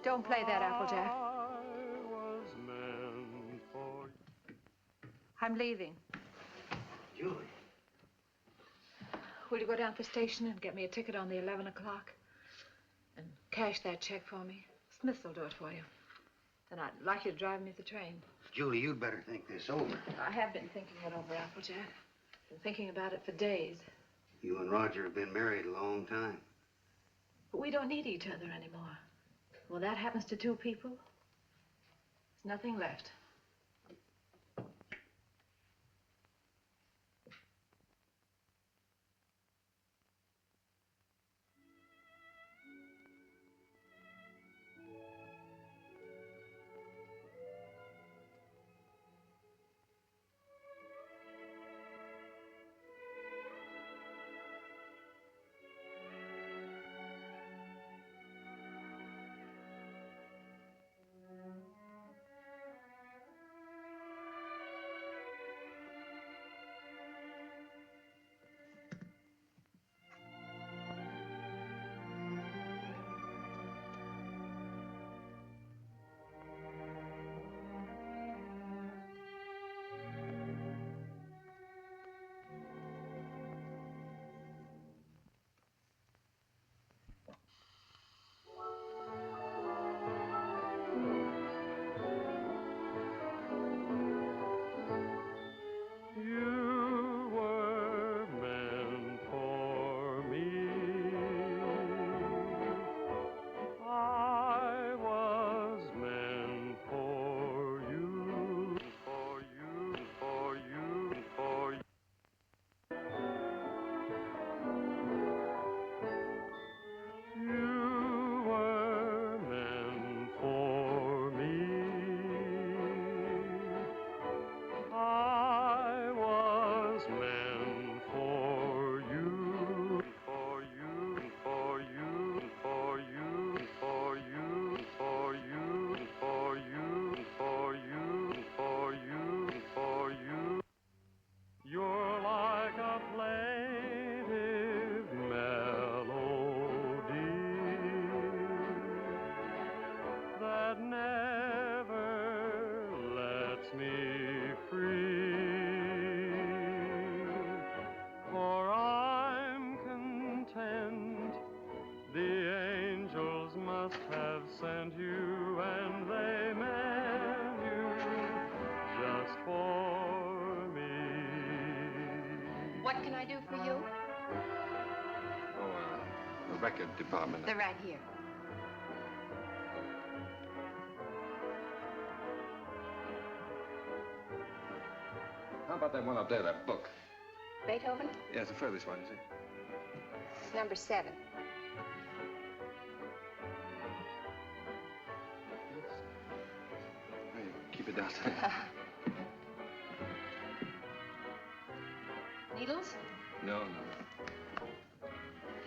Don't play that, Applejack. I'm leaving. Julie. Will you go down to the station and get me a ticket on the 11 o'clock? And cash that check for me? Smiths will do it for you. Then I'd like you to drive me to the train. Julie, you'd better think this over. I have been thinking it over, Applejack. Been thinking about it for days. You and Roger have been married a long time. But we don't need each other anymore. When that happens to two people, there's nothing left. What can I do for you? The record department. They're right here. How about that one up there, that book? Beethoven? Yeah, it's the furthest one, is it? It's number 7. Hey, keep it down there. Needles? No.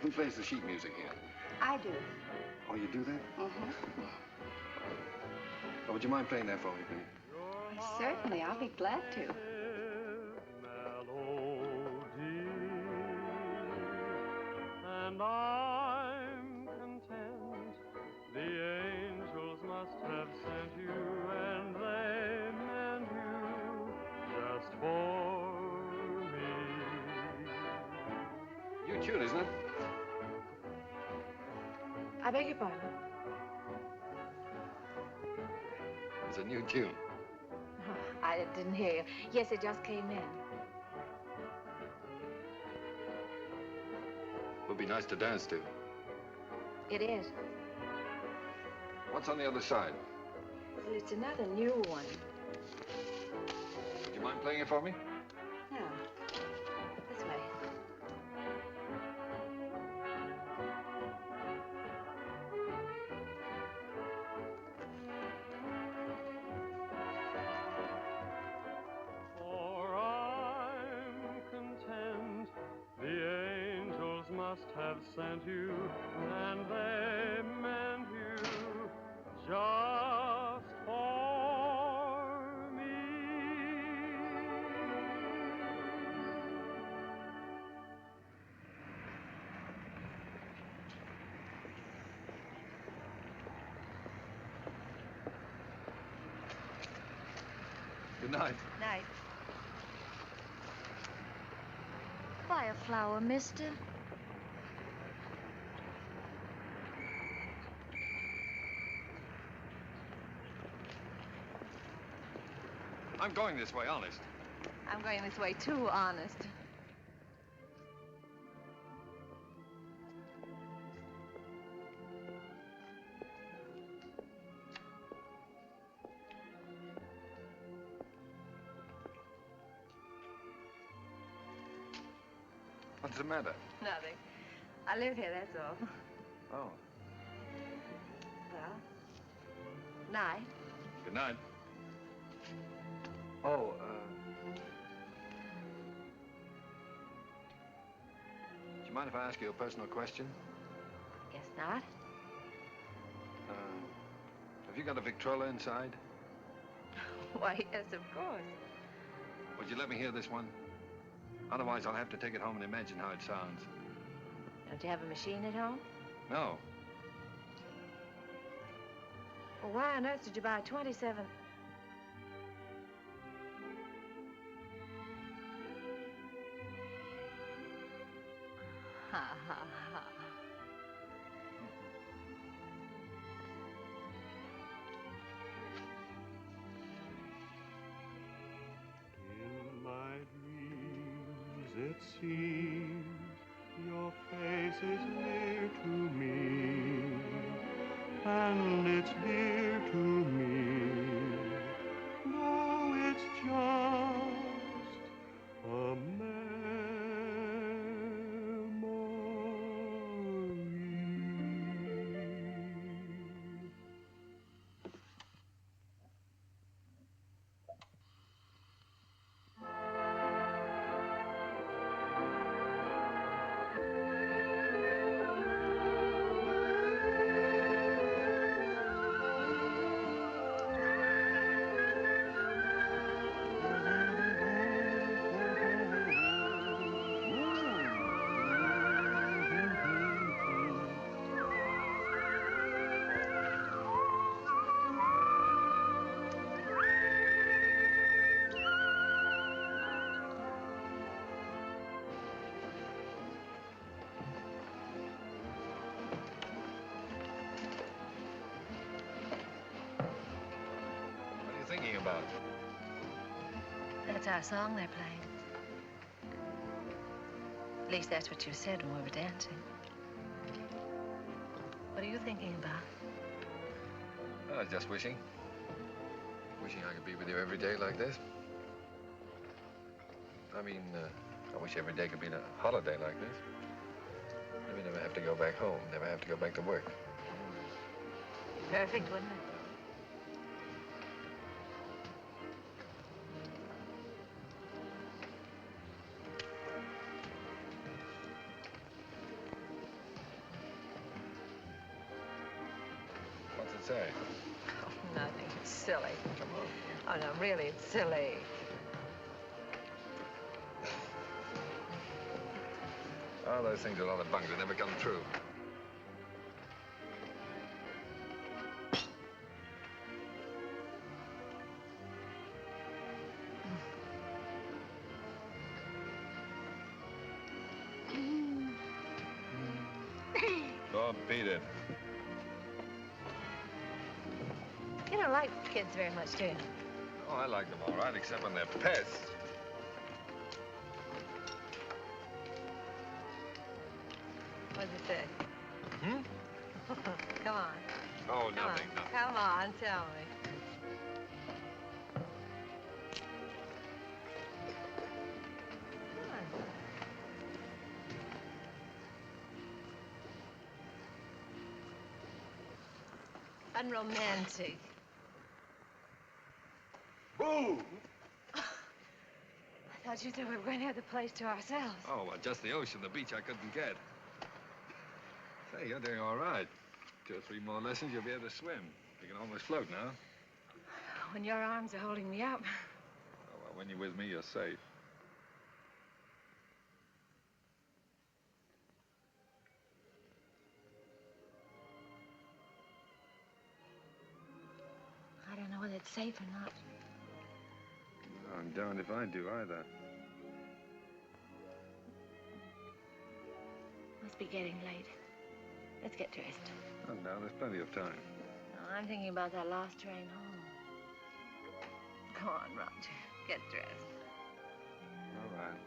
Who plays the sheet music here? I do. Oh, you do that? Mm-hmm. Oh, would you mind playing that for me, please? Certainly, I'll be glad to. And I'm content. The angels must have sent you, and they meant you just for me. New tune, isn't it? I beg your pardon? It's a new tune. Oh, I didn't hear you. Yes, it just came in. Would be nice to dance to. It is. What's on the other side? Well, it's another new one. Would you mind playing it for me? No. This way. For I'm content. The angels must have sent you, and they meant you just for me. Good night. Night. Buy a flower, mister. I'm going this way, honest. I'm going this way too, honest. What's the matter? Nothing. I live here, that's all. Oh. Well, night. Good night. Oh, do you mind if I ask you a personal question? Guess not. Have you got a Victrola inside? Why, yes, of course. Would you let me hear this one? Otherwise, I'll have to take it home and imagine how it sounds. Don't you have a machine at home? No. Well, why on earth did you buy a 27? Ha, ha, ha. In my dreams, it seems your face is near to me, and it's dear to me, though it's just a memory. What are you thinking about? That's our song they're playing. At least that's what you said when we were dancing. What are you thinking about? I was just wishing. Wishing I could be with you every day like this. I mean, I wish every day could be a holiday like this. Then we never have to go back home, never have to go back to work. Perfect, wouldn't it? What's it say? Oh, nothing. It's silly. Come on. Oh, no, really, it's silly. Oh, those things are a lot of bunk. They never come true. Oh, beat it. You don't like kids very much, do you? Oh, I like them all right, except when they're pests. What does it say? Hmm? Come on. Oh, Come nothing, on. nothing. Come on, tell me. Come on. Unromantic. Boo! I thought you said we were going to have the place to ourselves. Oh, well, just the ocean, the beach I couldn't get. Say, you're doing all right. 2 or 3 more lessons, you'll be able to swim. You can almost float now. When your arms are holding me up. Oh, well, when you're with me, you're safe. I don't know whether it's safe or not. I'm darned if I do either. Must be getting late. Let's get dressed. Oh, no, there's plenty of time. Oh, I'm thinking about that last train home. Come on, Roger. Get dressed. All right.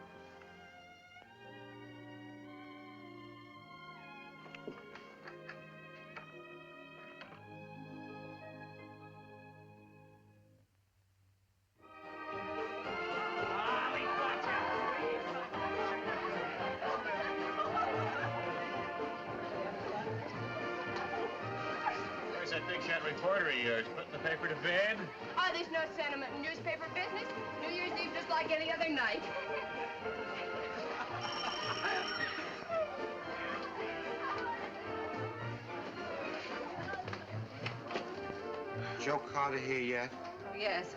Where's that big shot reporter of yours? Putting the paper to bed? Oh, there's no sentiment in newspaper business. New Year's Eve just like any other night. Joe Carter here yet? Oh, yes.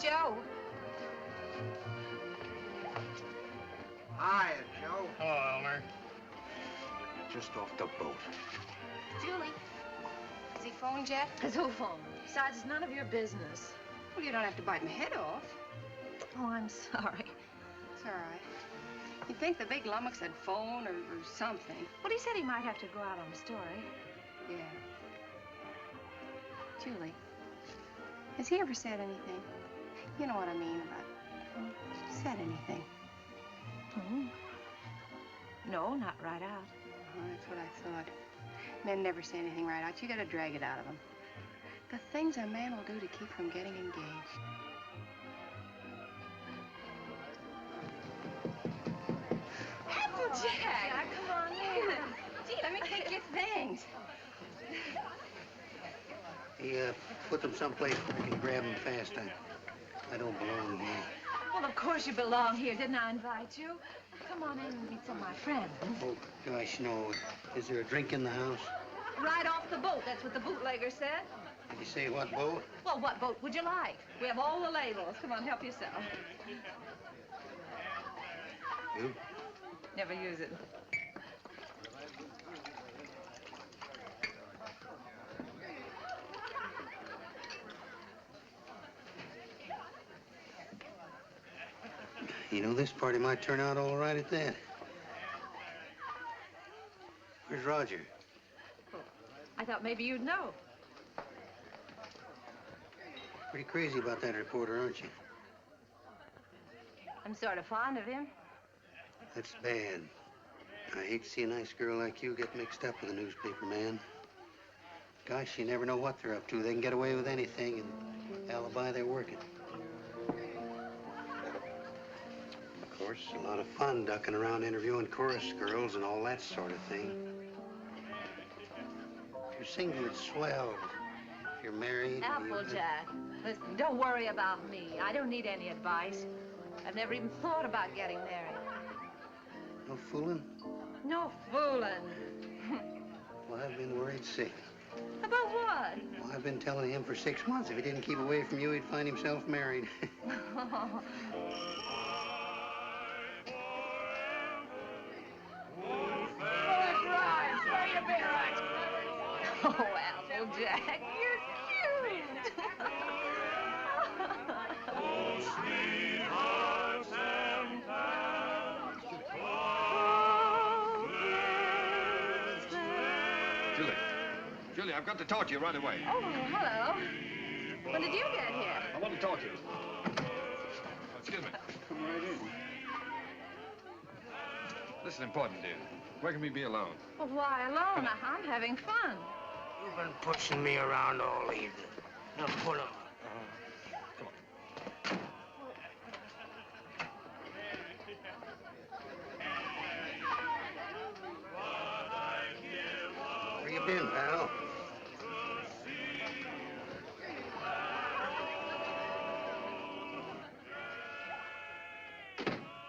Joe. Hi, Joe. Hello, Elmer. Just off the boat. Julie, has he phoned yet? It's who phone? Besides, it's none of your business. Well, you don't have to bite my head off. Oh, I'm sorry. It's all right. You'd think the big lummox had phone or something. Well, he said he might have to go out on a story. Yeah. Julie, has he ever said anything? You know what I mean about said anything. Hmm. No, not right out. Oh, that's what I thought. Men never say anything right out. You gotta drag it out of them. The things a man will do to keep from getting engaged. Applejack! Come on in. Gee, let me take your things. Hey, put them someplace where I can grab them fast. I don't belong here. Well, of course you belong here. Didn't I invite you? Come on in and meet some of my friends. Oh, gosh, no. Is there a drink in the house? Right off the boat. That's what the bootlegger said. Did you say what boat? Well, what boat would you like? We have all the labels. Come on, help yourself. You? Never use it. You know, this party might turn out all right at that. Where's Roger? I thought maybe you'd know. Pretty crazy about that reporter, aren't you? I'm sort of fond of him. That's bad. I hate to see a nice girl like you get mixed up with a newspaper man. Gosh, you never know what they're up to. They can get away with anything and alibi they're working. Of course, a lot of fun ducking around interviewing chorus girls and all that sort of thing. If you're single, it's swell. If you're married... Applejack, listen, don't worry about me. I don't need any advice. I've never even thought about getting married. No fooling? No fooling. Well, I've been worried sick. About what? Well, I've been telling him for 6 months if he didn't keep away from you, he'd find himself married. Oh, Applejack, you're cute. Oh, sweethearts and pals, Julie, I've got to talk to you right away. Oh, hello. When did you get here? I want to talk to you. Oh, excuse me. Come right in. This is important, dear. Where can we be alone? Well, why alone? I'm having fun. You've been pushing me around all evening. Now put 'em up. Come on. Where you been, pal?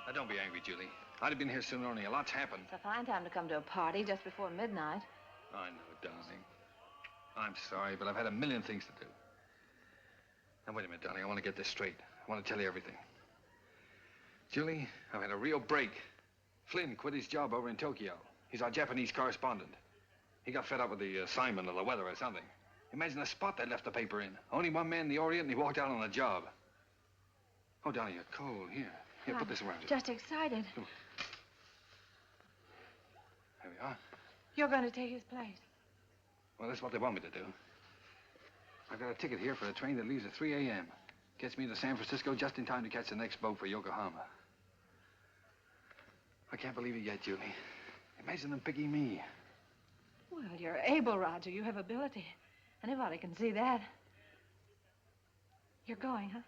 Now, don't be angry, Julie. I'd have been here sooner, only a lot's happened. It's a fine time to come to a party just before midnight. I know, darling. I'm sorry, but I've had a million things to do. Now, wait a minute, darling. I want to get this straight. I want to tell you everything. Julie, I've had a real break. Flynn quit his job over in Tokyo. He's our Japanese correspondent. He got fed up with the assignment or the weather or something. Imagine the spot they left the paper in. Only one man in the Orient, and he walked out on the job. Oh, Donnie, you're cold. Here, put this around you. Just excited. Come on. There we are. You're going to take his place. Well, that's what they want me to do. I've got a ticket here for a train that leaves at 3 a.m. Gets me to San Francisco just in time to catch the next boat for Yokohama. I can't believe it yet, Julie. Imagine them picking me. Well, you're able, Roger. You have ability. Anybody can see that. You're going, huh?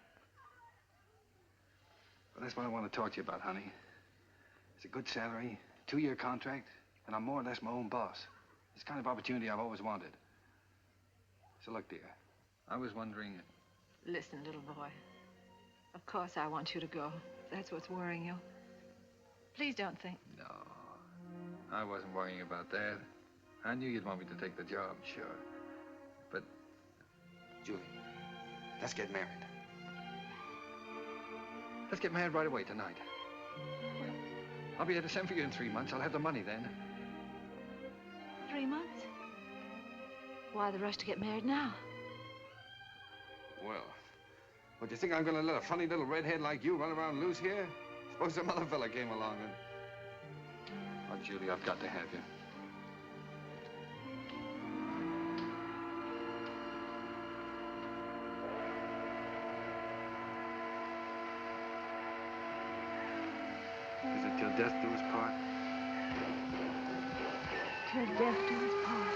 Well, that's what I want to talk to you about, honey. It's a good salary, 2-year contract, and I'm more or less my own boss. It's the kind of opportunity I've always wanted. So look, dear, I was wondering... Listen, little boy. Of course I want you to go. That's what's worrying you. Please don't think... No, I wasn't worrying about that. I knew you'd want me to take the job, sure. But, Julie, let's get married. Let's get married right away tonight. I'll be able to send for you in 3 months. I'll have the money then. 3 months? Why the rush to get married now? Well, what, do you think I'm going to let a funny little redhead like you run around loose here? Suppose some other fella came along and... Oh, Julie, I've got to have you. Is it till death do us part? Till death do us part.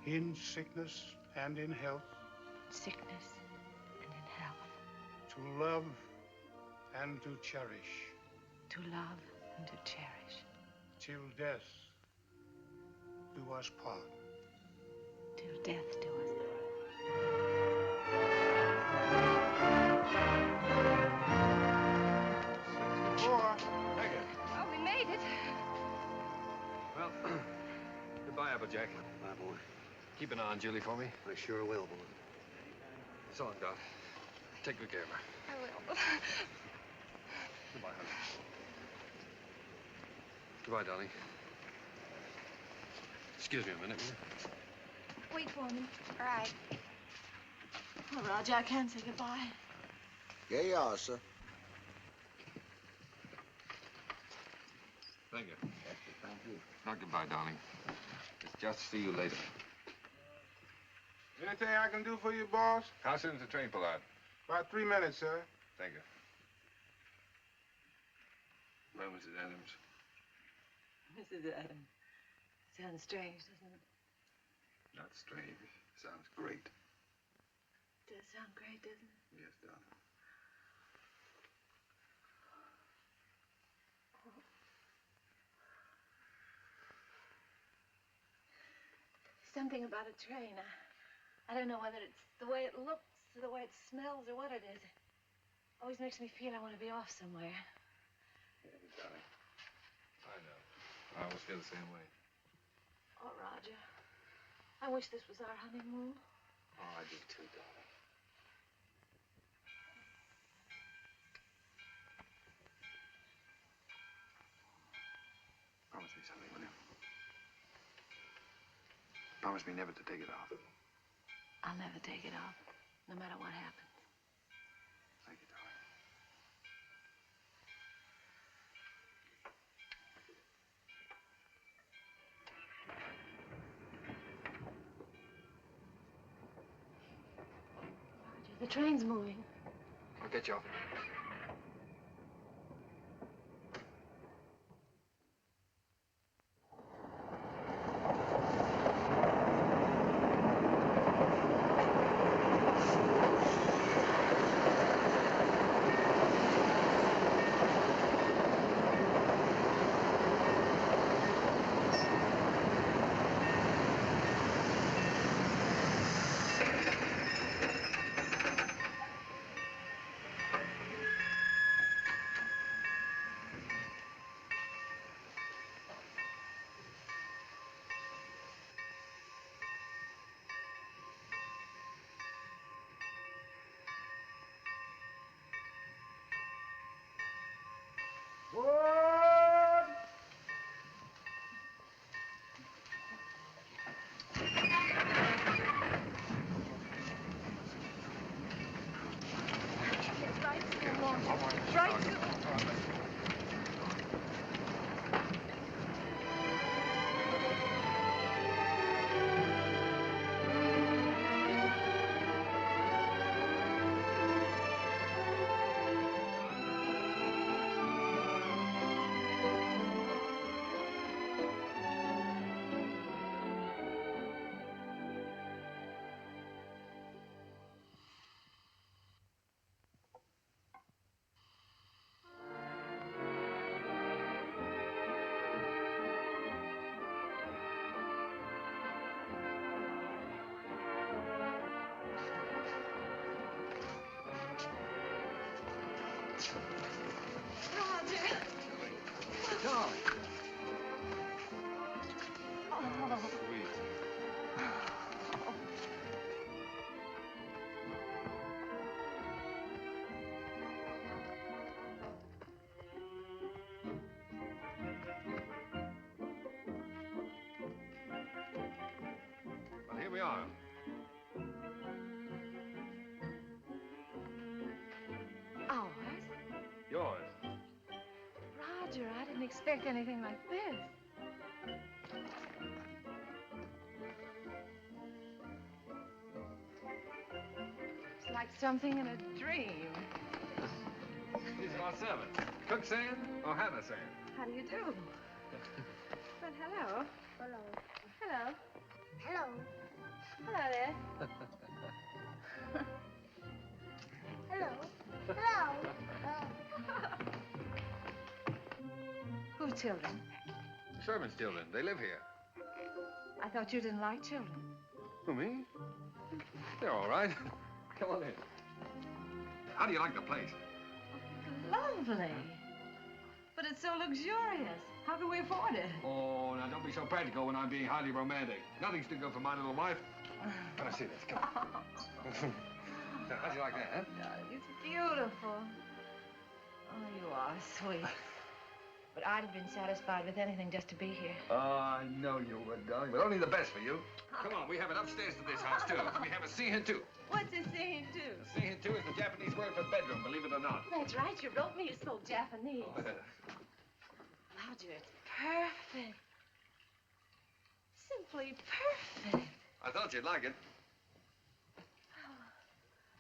In sickness and in health. Sickness and in health. To love and to cherish. To love and to cherish. Till death do us part. Till death do us part. Thank you. Oh, we made it. Well, goodbye, Applejack. Bye, boy. Keep an eye on Julie for me. I sure will, boy. So long, Doc. Take good care of her. I will. Goodbye, honey. Goodbye, darling. Excuse me a minute, will you? Wait for me. All right. Oh, Roger, I can't say goodbye. Yeah, you are, sir. Thank you. Thank you. Not goodbye, darling. It's just see you later. Anything I can do for you, boss? How soon does the train pull out? About 3 minutes, sir. Thank you. Well, Mrs. Adams. Mrs. Adams. Sounds strange, doesn't it? Not strange. Sounds great. It does sound great, doesn't it? Yes, darling. Something about a train. I don't know whether it's the way it looks or the way it smells or what it is. It always makes me feel I want to be off somewhere. Yeah, darling. I know. I always feel the same way. Oh, Roger. I wish this was our honeymoon. Oh, I do too, darling. Promise me something, will you? Promise me never to take it off. I'll never take it off, no matter what happens. Thank you, darling. Roger, the train's moving. I'll get you off. we are. Ours? Yours. Roger, I didn't expect anything like this. It's like something in a dream. These are our servants. Cook saying or Hannah saying? How do you do? Well, hello. Hello. Hello. Hello. Hello there. Hello. Hello. Whose children? Servants' children. They live here. I thought you didn't like children. Who, me? They're all right. Come on in. How do you like the place? Lovely. But it's so luxurious. How can we afford it? Oh, now don't be so practical when I'm being highly romantic. Nothing's too good for my little wife. Let me see this. Come on. Now, how'd you like that, huh? Darling, it's beautiful. Oh, you are sweet. But I'd have been satisfied with anything just to be here. Oh, I know you would, darling, but only the best for you. Come on, we have it upstairs to this house, too. We have a see-in-two. What's a scene too? A see-in-two is the Japanese word for bedroom, believe it or not. That's right. You wrote me. You spoke Japanese. Roger, it's perfect. Simply perfect. I thought you'd like it.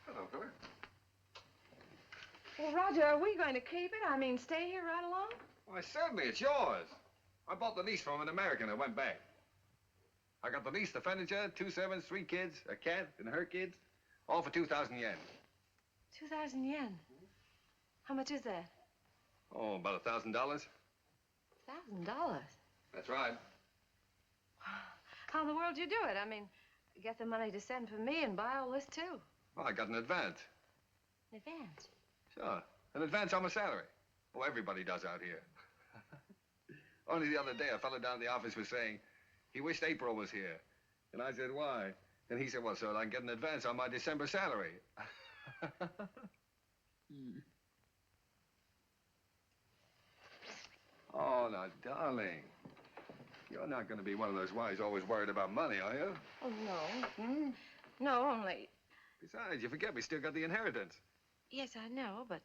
Hello, fella. Well, Roger, are we going to keep it? I mean, stay here right along? Why, certainly, it's yours. I bought the lease from an American that went back. I got the lease, the furniture, 2 servants, 3 kids, a cat, and her kids, all for 2,000 yen. 2,000 yen? How much is that? Oh, about $1,000. $1,000? That's right. How in the world do you do it? I mean, get the money to send for me and buy all this, too. Well, I got an advance. In advance? Sure, an advance on my salary. Oh, everybody does out here. Only the other day, a fellow down at the office was saying he wished April was here. And I said, why? And he said, well, so I can get an advance on my December salary. Oh, now, darling, you're not going to be one of those wives always worried about money, are you? Oh, no. No, only... Besides, you forget we still got the inheritance. Yes, I know, but...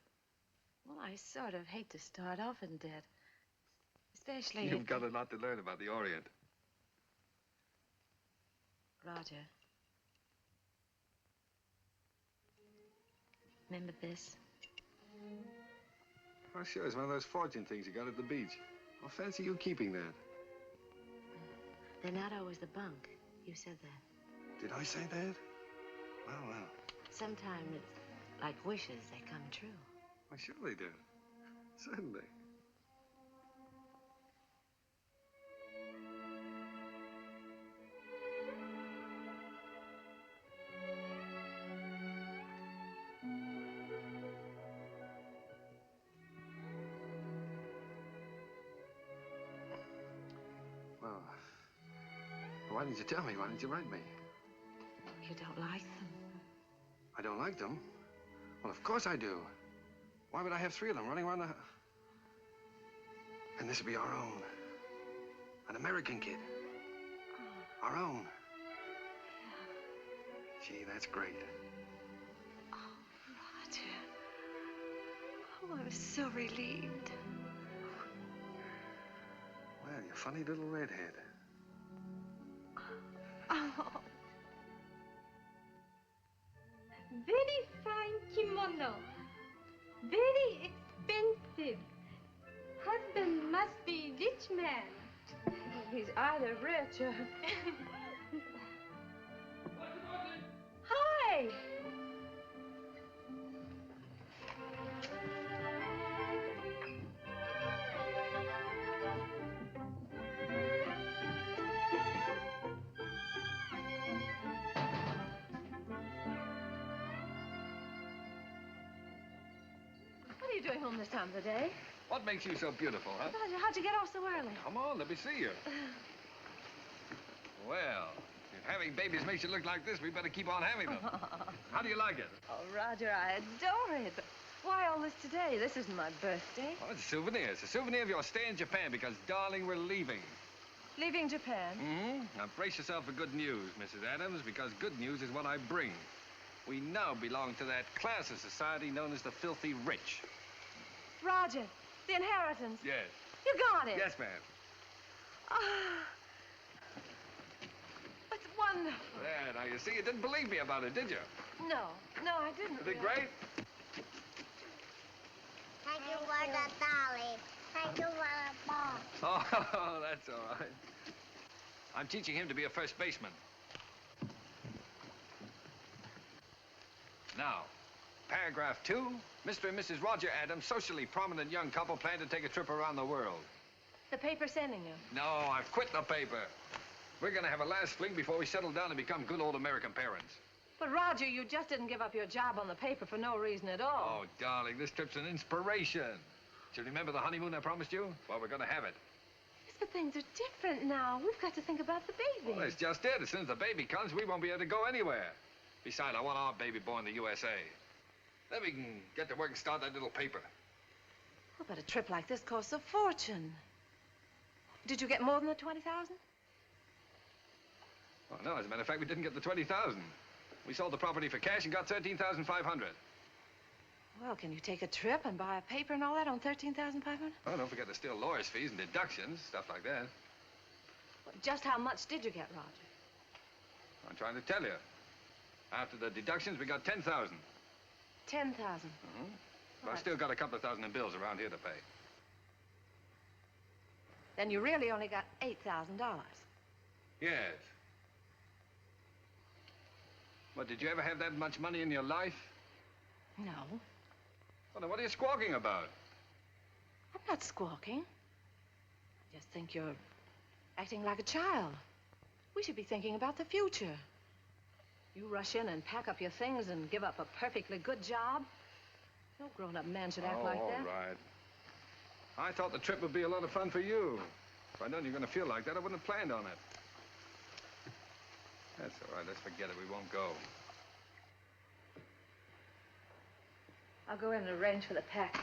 Well, I sort of hate to start off in debt. Especially You've got a lot to learn about the Orient. Roger. Remember this? Oh, sure, it's one of those fortune things you got at the beach. I'll fancy you keeping that. They're not always the bunk. You said that. Did I say that? Well, well. Sometimes it's like wishes, they come true. Why, sure they do. Certainly. Well, why didn't you tell me? Why didn't you write me? You don't like them? I don't like them? Well, of course I do. Why would I have 3 of them running around the... And this would be our own. An American kid. Oh. Our own. Yeah. Gee, that's great. Oh, Roger. Oh, I'm so relieved. Well, you funny little redhead. Oh. Very fine kimono. Very expensive. Husband must be rich man. He's either rich or... Hi. What are you doing home this time of the day? What makes you so beautiful, huh? Roger, how'd you get off so early? Come on, let me see you. Well, if having babies makes you look like this, we better keep on having them. How do you like it? Oh, Roger, I adore it. But why all this today? This isn't my birthday. Well, it's a souvenir. It's a souvenir of your stay in Japan because, darling, we're leaving. Leaving Japan? Mm-hmm. Now brace yourself for good news, Mrs. Adams, because good news is what I bring. We now belong to that class of society known as the filthy rich. Roger, the inheritance. Yes. You got it. Yes, ma'am. Ah, that's wonderful. There, now you see, you didn't believe me about it, did you? No, I didn't. Isn't it great? Thank you for the dolly. Thank you for the ball. Oh, that's all right. I'm teaching him to be a first baseman. Now, paragraph 2, Mr. and Mrs. Roger Adams, socially prominent young couple, plan to take a trip around the world. The paper's sending you. No, I've quit the paper. We're gonna have a last fling before we settle down and become good old American parents. But, Roger, you just didn't give up your job on the paper for no reason at all. Oh, darling, this trip's an inspiration. Do you remember the honeymoon I promised you? Well, we're gonna have it. Yes, but things are different now. We've got to think about the baby. Well, that's just it. As soon as the baby comes, we won't be able to go anywhere. Besides, I want our baby born in the USA. Then we can get to work and start that little paper. Oh, but a trip like this costs a fortune. Did you get more than the 20,000? Well, no, as a matter of fact, we didn't get the 20,000. We sold the property for cash and got 13,500. Well, can you take a trip and buy a paper and all that on 13,500? Oh, don't forget there's still lawyer's fees and deductions, stuff like that. Well, just how much did you get, Roger? I'm trying to tell you. After the deductions, we got 10,000. 10,000. Mm-hmm. But I've still got a couple of thousand in bills around here to pay. Then you really only got $8,000. Yes. Well, did you ever have that much money in your life? No. Well, then what are you squawking about? I'm not squawking. I just think you're acting like a child. We should be thinking about the future. You rush in and pack up your things and give up a perfectly good job. No grown-up man should act like that. All right. I thought the trip would be a lot of fun for you. If I'd known you were going to feel like that, I wouldn't have planned on it. That's all right. Let's forget it. We won't go. I'll go in and arrange for the packing.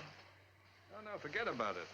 Oh, no, forget about it.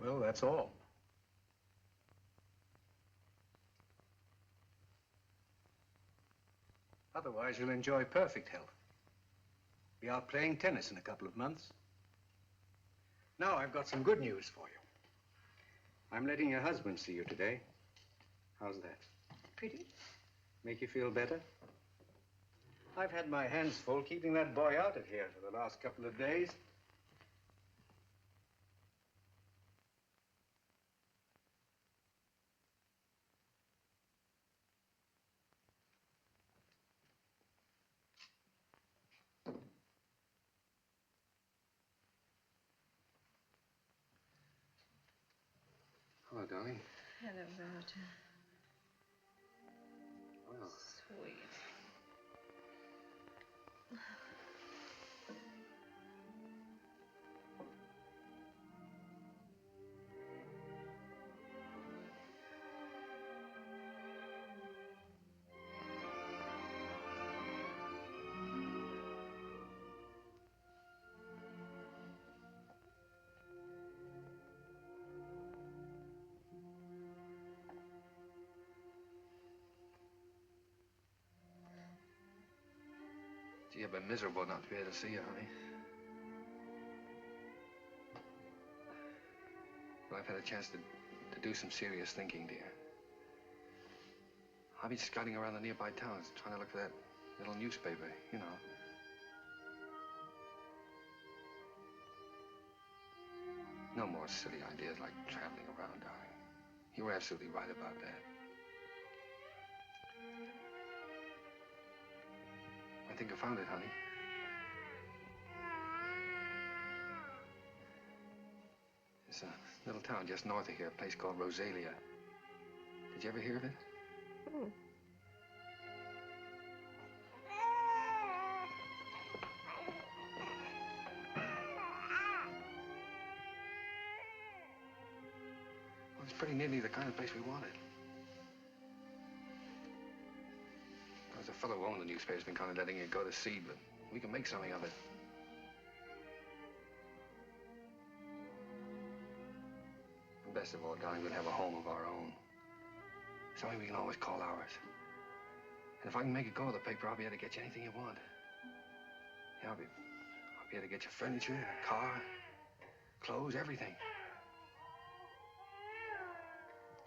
Well, that's all. Otherwise, you'll enjoy perfect health. Be out playing tennis in a couple of months. Now, I've got some good news for you. I'm letting your husband see you today. How's that? Pretty? Make you feel better? I've had my hands full keeping that boy out of here for the last couple of days. Hello, darling. Hello, Roger. Well. Sweet. Gee, I've been miserable not to be able to see you, honey. But I've had a chance to do some serious thinking, dear. I've been scouting around the nearby towns, trying to look for that little newspaper, you know. No more silly ideas like traveling around, darling. You were absolutely right about that. I think I found it, honey. It's a little town just north of here, a place called Rosalia. Did you ever hear of it? Hmm. Well, it's pretty nearly the kind of place we wanted. There's a fellow who owned the newspaper's been kind of letting it go to seed, but we can make something of it. And best of all, darling, we'll have a home of our own. Something we can always call ours. And if I can make it go with the paper, I'll be able to get you anything you want. Yeah, I'll be able to get you furniture, a car, clothes, everything.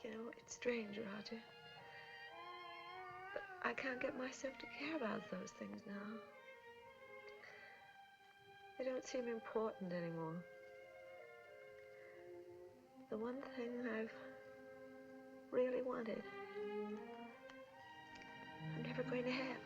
You know, it's strange, Roger. But I can't get myself to care about those things now. They don't seem important anymore. The one thing I've really wanted, I'm never going to have.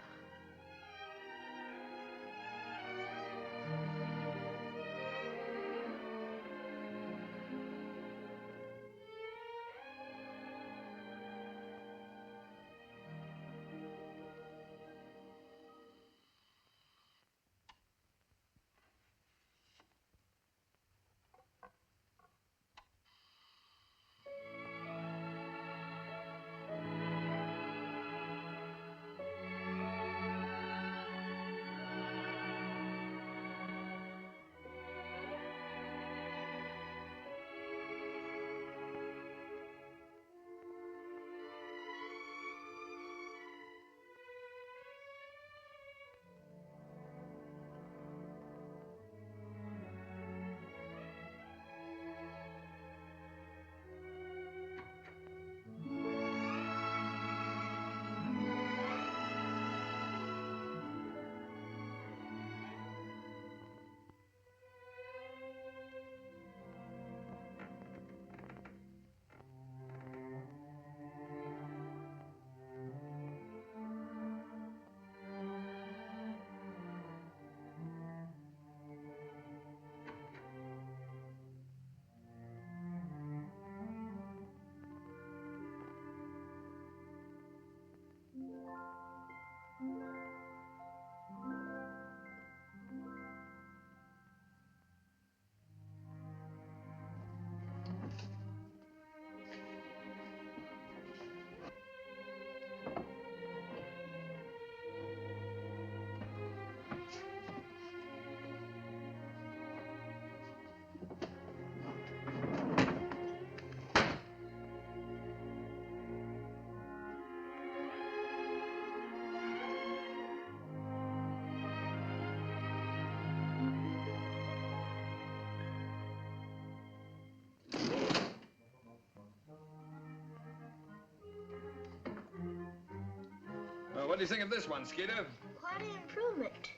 What do you think of this one, Skeeter? Quite an improvement.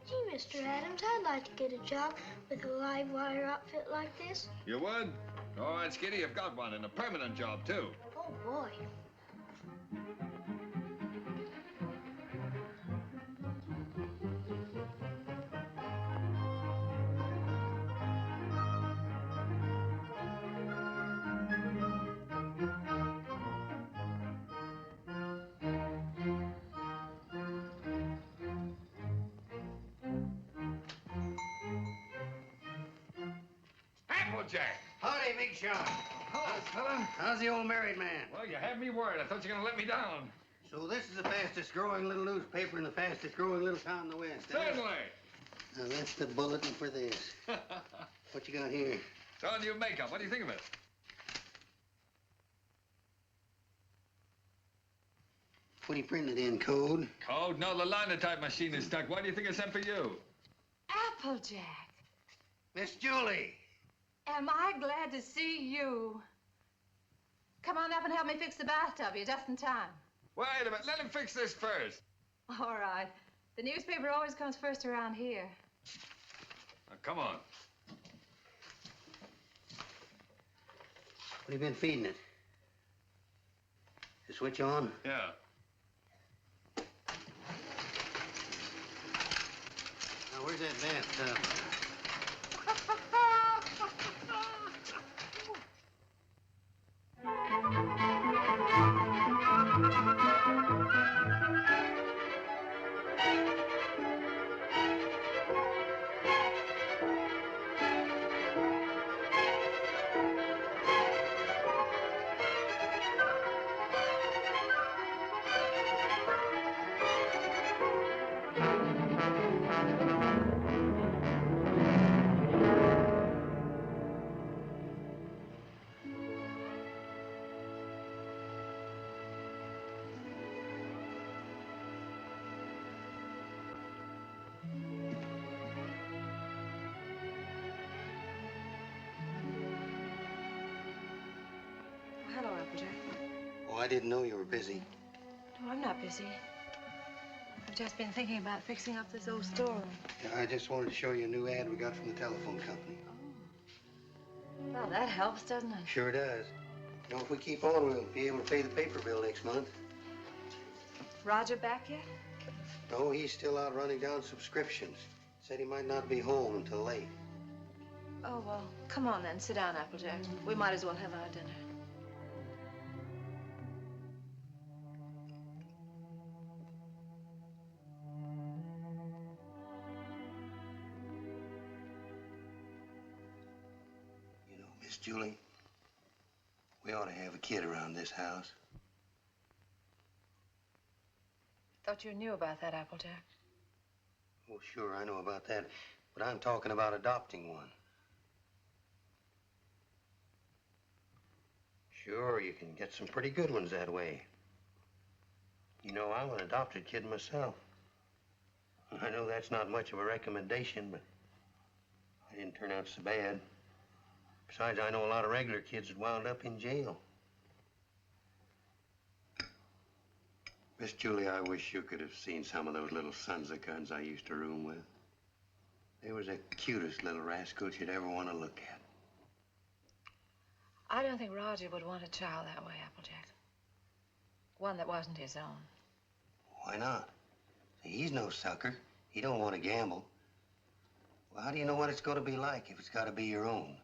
Gee, Mr. Adams, I'd like to get a job with a live wire outfit like this. You would? All right, Skeeter, you've got one, and a permanent job, too. Oh, boy. Jack. Howdy, Big Shot. Hello, fella. How's the old married man? Well, you had me worried. I thought you were going to let me down. So this is the fastest growing little newspaper in the fastest growing little town in the West. Certainly. Now, that's the bulletin for this. What you got here? It's all new makeup. What do you think of it? What are you printing it in, code? Code? No, the linotype machine is stuck. Why do you think I sent for you? Applejack, Miss Julie! am I glad to see you. Come on up and help me fix the bathtub. You're just in time. Wait a minute. Let him fix this first. All right. The newspaper always comes first around here. Now, come on. What have you been feeding it? The switch on? Yeah. Now, where's that bathtub? Hello, Applejack. Oh, I didn't know you were busy. No, I'm not busy. I've just been thinking about fixing up this old storeroom. Yeah, I just wanted to show you a new ad we got from the telephone company. Well, that helps, doesn't it? Sure does. You know, if we keep on, we'll be able to pay the paper bill next month. Roger back yet? No, he's still out running down subscriptions. Said he might not be home until late. Oh, well, come on then. Sit down, Applejack. We might as well have our dinner. You know, Miss Julie, we ought to have a kid around this house. Thought you knew about that, Applejack. Oh, sure, I know about that. But I'm talking about adopting one. Sure, you can get some pretty good ones that way. You know, I'm an adopted kid myself. I know that's not much of a recommendation, but I didn't turn out so bad. Besides, I know a lot of regular kids that wound up in jail. Miss Julie, I wish you could have seen some of those little sons of guns I used to room with. They was the cutest little rascals you'd ever want to look at. I don't think Roger would want a child that way, Applejack. One that wasn't his own. Why not? See, he's no sucker. He don't want to gamble. Well, how do you know what it's going to be like if it's got to be your own?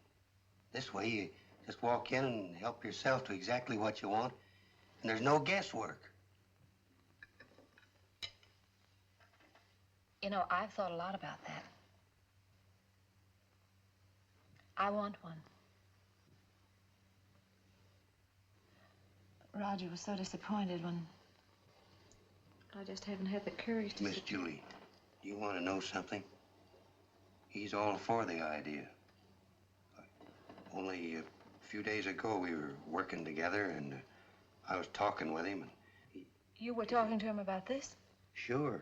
This way, you just walk in and help yourself to exactly what you want, and there's no guesswork. You know, I've thought a lot about that. I want one. Roger was so disappointed when I just haven't had the courage to... Miss Julie, do you want to know something? He's all for the idea. Only a few days ago, we were working together, and I was talking with him, and You were talking to him about this? Sure.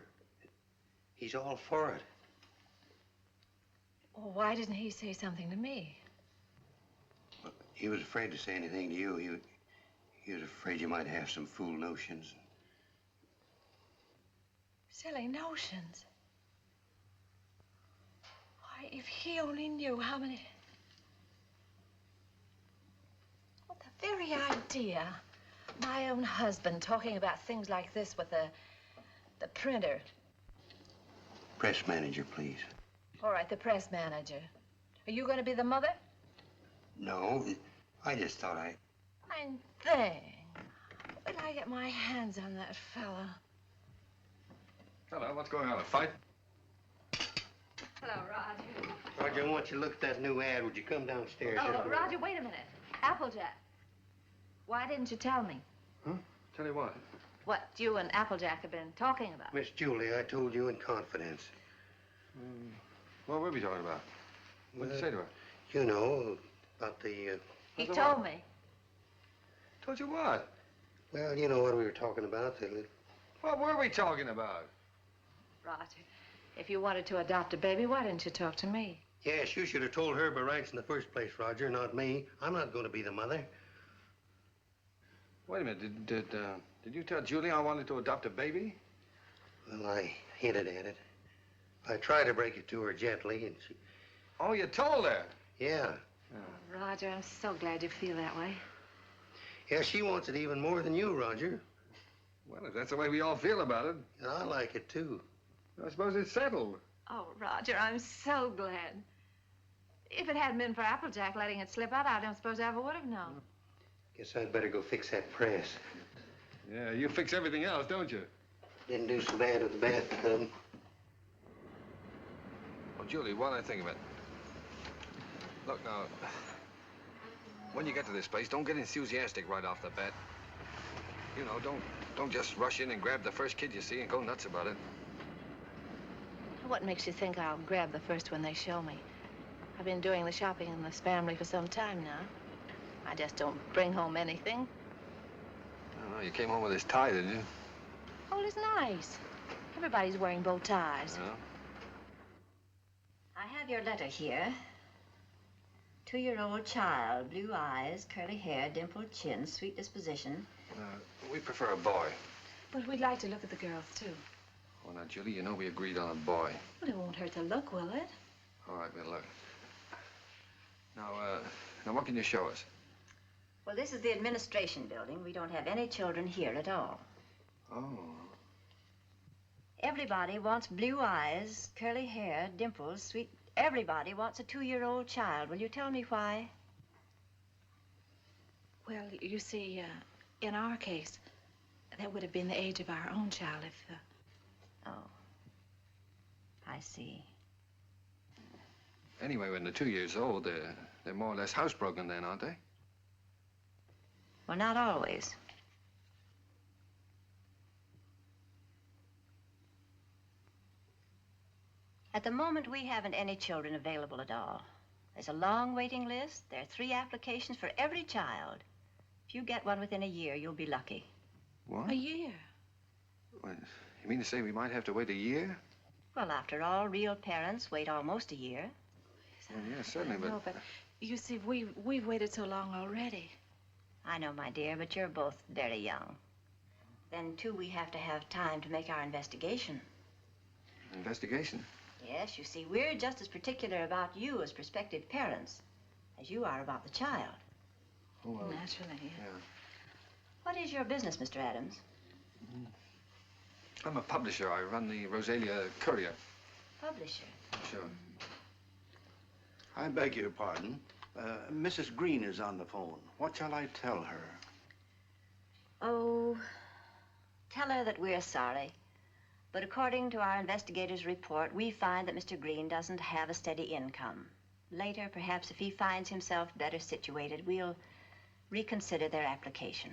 He's all for it. Well, why didn't he say something to me? Well, he was afraid to say anything to you. He was afraid you might have some fool notions. Silly notions. Why, if he only knew how many... Well, the very idea. My own husband talking about things like this with the printer. Press manager, please. All right, the press manager. Are you going to be the mother? No, I just thought I... Fine thing. When I get my hands on that fella. Hello, what's going on, a fight? Hello, Roger. Roger, I want you to look at that new ad. Would you come downstairs? Oh, Roger, wait a minute. Applejack. Why didn't you tell me? Huh? Tell you what? What you and Applejack have been talking about. Miss Julie, I told you in confidence. What were we talking about? What did you say to her? You know, about the... He told me. Told you what? Well, you know what we were talking about, the What were we talking about? Roger, if you wanted to adopt a baby, why didn't you talk to me? Yes, you should have told her by rights in the first place, Roger, not me. I'm not going to be the mother. Wait a minute. Did you tell Julie I wanted to adopt a baby? Well, I hinted at it. I tried to break it to her gently, and she... Oh, you told her? Yeah. Oh, Roger, I'm so glad you feel that way. Yeah, she wants it even more than you, Roger. Well, if that's the way we all feel about it. And I like it, too. I suppose it's settled. Oh, Roger, I'm so glad. If it hadn't been for Applejack letting it slip out, I don't suppose I ever would have known. Guess I'd better go fix that press. Yeah, you fix everything else, don't you? Didn't do so bad with the bathtub. Oh, Julie, while I think of it. Look, now, when you get to this place, don't get enthusiastic right off the bat. You know, don't just rush in and grab the first kid you see and go nuts about it. What makes you think I'll grab the first one they show me? I've been doing the shopping in this family for some time now. I just don't bring home anything. Oh, you came home with this tie, didn't you? Oh, it's nice. Everybody's wearing bow ties. Yeah. I have your letter here. 2-year-old child, blue eyes, curly hair, dimpled chin, sweet disposition. We prefer a boy. But we'd like to look at the girls, too. Oh, now, Julie, you know we agreed on a boy. But it won't hurt to look, will it? All right, we'll look. Now, what can you show us? Well, this is the administration building. We don't have any children here at all. Oh. Everybody wants blue eyes, curly hair, dimples, sweet... Everybody wants a 2-year-old child. Will you tell me why? Well, you see, in our case, that would have been the age of our own child if... Oh. I see. Anyway, when they're 2 years old, they're more or less housebroken then, aren't they? Well, not always. At the moment, we haven't any children available at all. There's a long waiting list. There are 3 applications for every child. If you get one within a year, you'll be lucky. What? A year? What, you mean to say we might have to wait a year? Well, after all, real parents wait almost a year. Well, yeah, certainly, but... No, but you see, we've waited so long already. I know, my dear, but you're both very young. Then, too, we have to have time to make our investigation. Investigation? Yes, you see, we're just as particular about you as prospective parents as you are about the child. Oh, well, naturally, yeah. What is your business, Mr. Adams? I'm a publisher. I run the Rosalia Courier. Publisher? Sure. I beg your pardon. Mrs. Green is on the phone. What shall I tell her? Oh, tell her that we're sorry. But according to our investigator's report, we find that Mr. Green doesn't have a steady income. Later, perhaps if he finds himself better situated, we'll reconsider their application.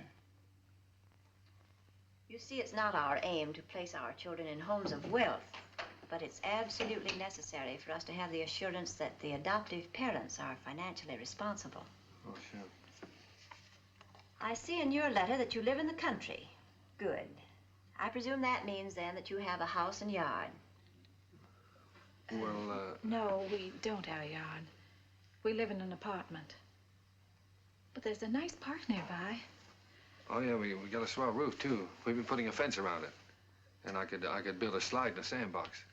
You see, it's not our aim to place our children in homes of wealth, but it's absolutely necessary for us to have the assurance that the adoptive parents are financially responsible. Oh, sure. I see in your letter that you live in the country. Good. I presume that means, then, that you have a house and yard. Well, No, we don't have a yard. We live in an apartment. But there's a nice park nearby. Oh, yeah, we got a swell roof, too. We've been putting a fence around it. And I could build a slide in a sandbox.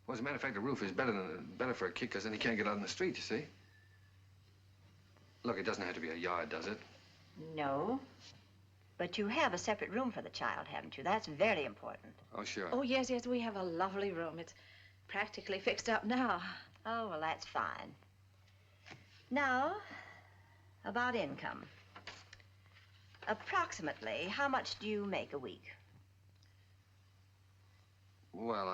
Well, as a matter of fact, the roof is better for a kid, because then he can't get out in the street, you see. Look, it doesn't have to be a yard, does it? No. But you have a separate room for the child, haven't you? That's very important. Oh, sure. Oh, yes, we have a lovely room. It's practically fixed up now. Oh, well, that's fine. Now, about income. Approximately, how much do you make a week? Well,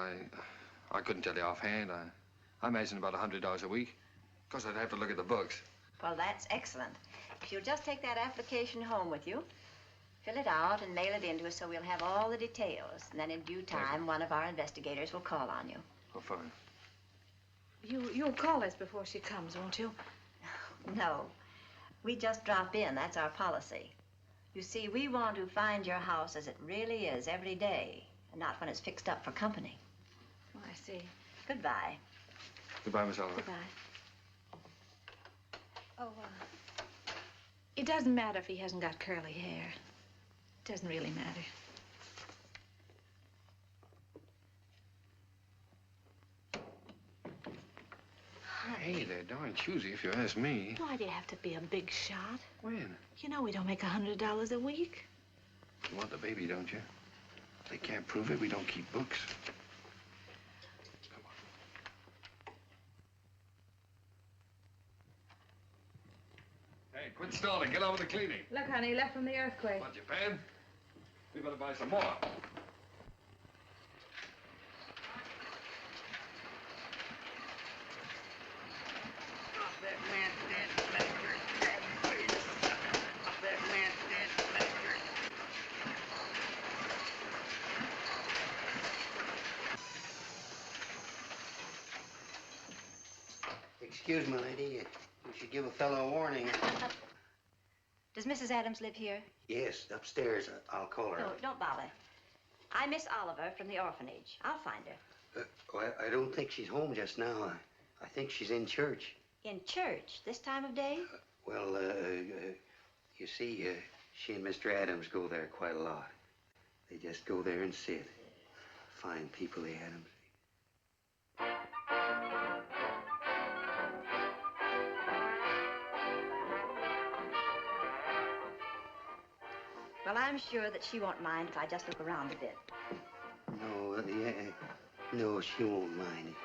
I couldn't tell you offhand. I imagine about $100 a week. Of course, I'd have to look at the books. Well, that's excellent. If you'll just take that application home with you, fill it out and mail it in to us so we'll have all the details. And then in due time, one of our investigators will call on you. Oh, fine. You'll call us before she comes, won't you? No. We just drop in. That's our policy. You see, we want to find your house as it really is every day, and not when it's fixed up for company. Oh, I see. Goodbye. Goodbye, Miss Oliver. Goodbye. Oh, it doesn't matter if he hasn't got curly hair. It doesn't really matter. Hey, they're darn choosy, if you ask me. Why do you have to be a big shot? When? You know we don't make $100 a week. You want the baby, don't you? If they can't prove it, we don't keep books. Come on. Hey, quit stalling. Get on with the cleaning. Look, honey, he left from the earthquake. What, Japan? We better buy some more. Excuse me, lady. You should give a fellow a warning. Does Mrs. Adams live here? Yes, upstairs. I'll call her. No, don't bother. I'm Miss Oliver from the orphanage. I'll find her. Well, I don't think she's home just now. I think she's in church. In church this time of day? Well, you see, she and Mr. Adams go there quite a lot. They just go there and sit. Fine people, the Adams. Well, I'm sure that she won't mind if I just look around a bit. No, no, she won't mind.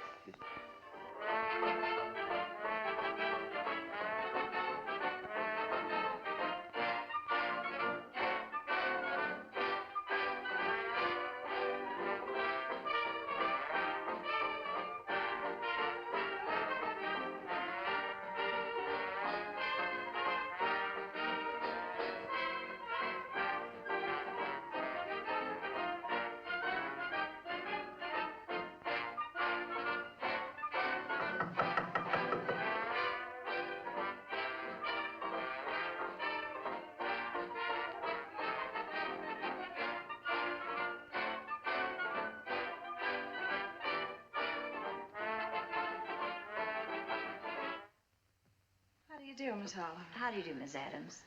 How do you do, Miss Oliver? How do you do, Miss Adams?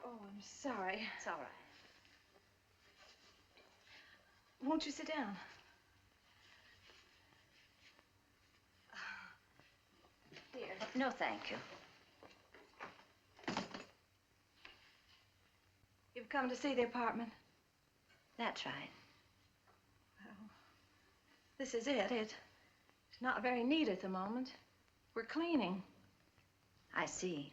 Oh, I'm sorry. It's all right. Won't you sit down? Here. No, thank you. You've come to see the apartment? That's right. Well, this is it. It's not very neat at the moment. We're cleaning. I see.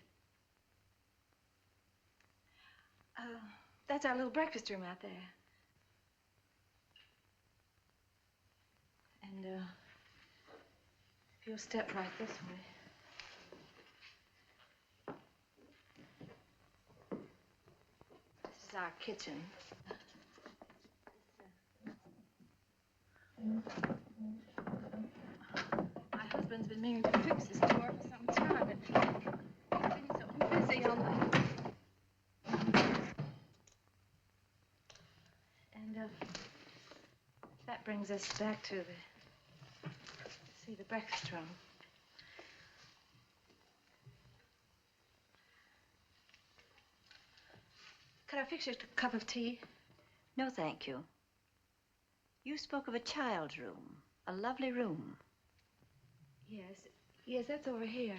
That's our little breakfast room out there. And, if you'll step right this way. This is our kitchen. My husband's been meaning to fix this door for some time, and he's so busy on the... And, that brings us back to the breakfast room. Could I fix you a cup of tea? No, thank you. You spoke of a child's room, a lovely room. Yes, that's over here.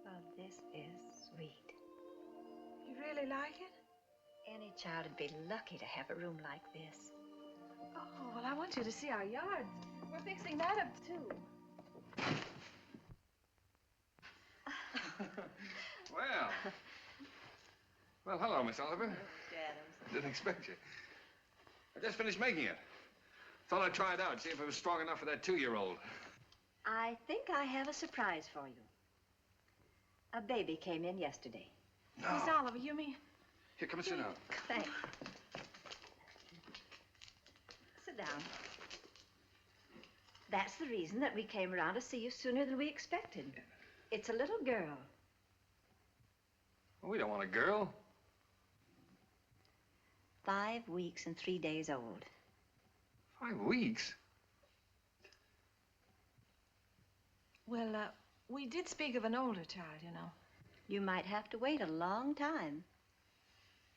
Oh, this is sweet. You really like it? Any child would be lucky to have a room like this. Oh, well, I want you to see our yard. We're fixing that up, too. Well, hello, Miss Oliver. Mr. Adams. Didn't expect you. I just finished making it. Thought I'd try it out, see if it was strong enough for that 2-year-old. I think I have a surprise for you. A baby came in yesterday. No. Miss Oliver, you mean? Here, come and sit down. Thanks. Sit down. That's the reason that we came around to see you sooner than we expected. It's a little girl. Well, we don't want a girl. 5 weeks and 3 days old. 5 weeks? Well, we did speak of an older child, you know. You might have to wait a long time.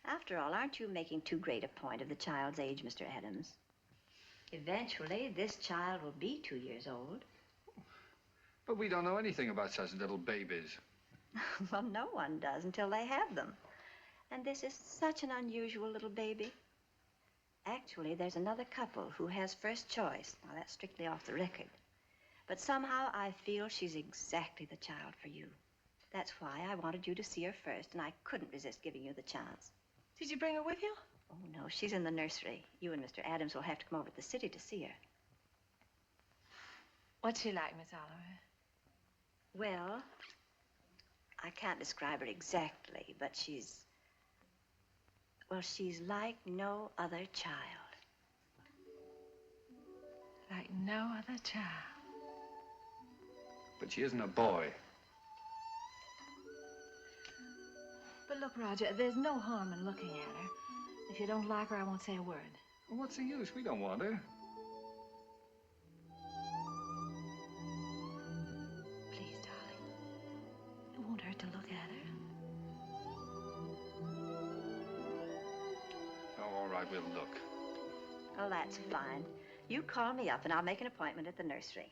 After all, aren't you making too great a point of the child's age, Mr. Adams? Eventually, this child will be 2 years old. But we don't know anything about such little babies. Well, no one does until they have them. And this is such an unusual little baby. Actually, there's another couple who has first choice. Now, that's strictly off the record. But somehow I feel she's exactly the child for you. That's why I wanted you to see her first, and I couldn't resist giving you the chance. Did you bring her with you? Oh, no, she's in the nursery. You and Mr. Adams will have to come over to the city to see her. What's she like, Miss Oliver? Well, I can't describe her exactly, but she's like no other child. Like no other child. But she isn't a boy. But look, Roger, there's no harm in looking at her. If you don't like her, I won't say a word. Well, what's the use? We don't want her. Please, darling. It won't hurt to look at her. Oh, all right, we'll look. Oh, that's fine. You call me up, and I'll make an appointment at the nursery.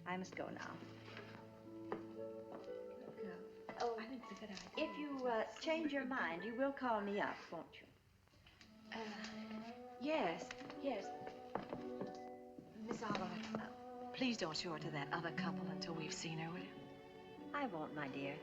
I must go now. Oh, I think it's a good idea. If you change your mind, you will call me up, won't you? Yes. Miss Oliver, please don't show her to that other couple until we've seen her, will you? I won't, my dear.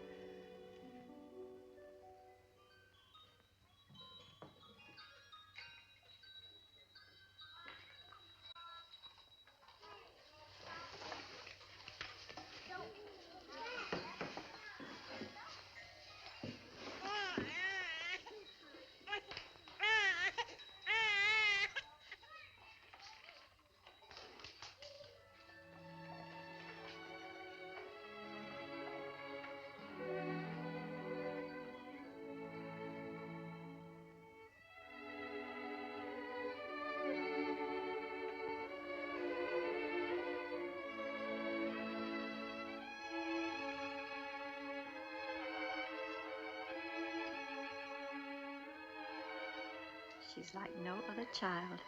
She's like no other child.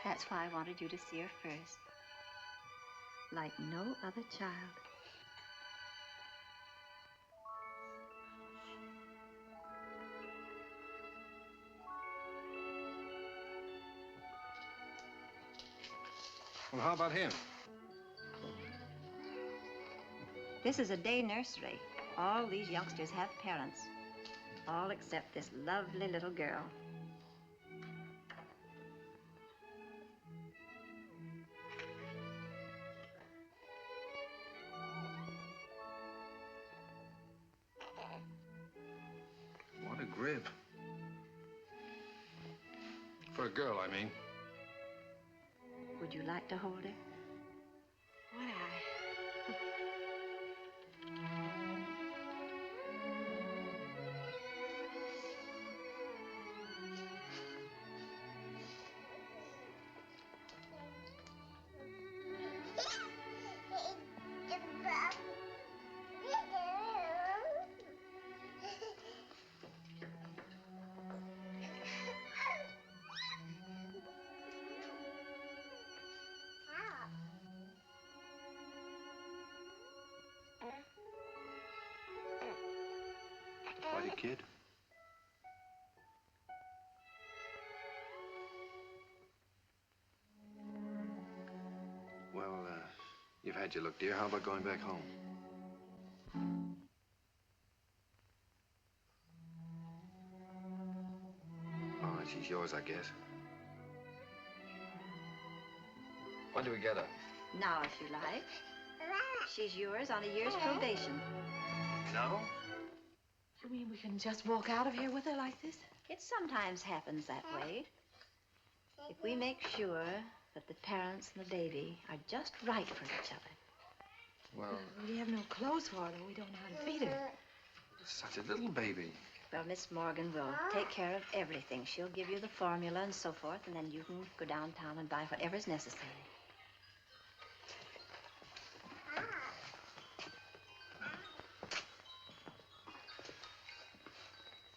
That's why I wanted you to see her first. Like no other child. Well, how about him? This is a day nursery. All these youngsters have parents. All except this lovely little girl. What a grip. For a girl, I mean. Would you like to hold her? Would I? Buddy, kid. Well, you've had your look, dear. How about going back home? All right, she's yours, I guess. When do we get her? Now, if you like. She's yours on a year's probation. No? You mean we can just walk out of here with her like this? It sometimes happens that way. If we make sure that the parents and the baby are just right for each other. Well, We have no clothes for her. We don't know how to feed her. such a little baby. Well, Miss Morgan will take care of everything. She'll give you the formula and so forth, and then you can go downtown and buy whatever's necessary.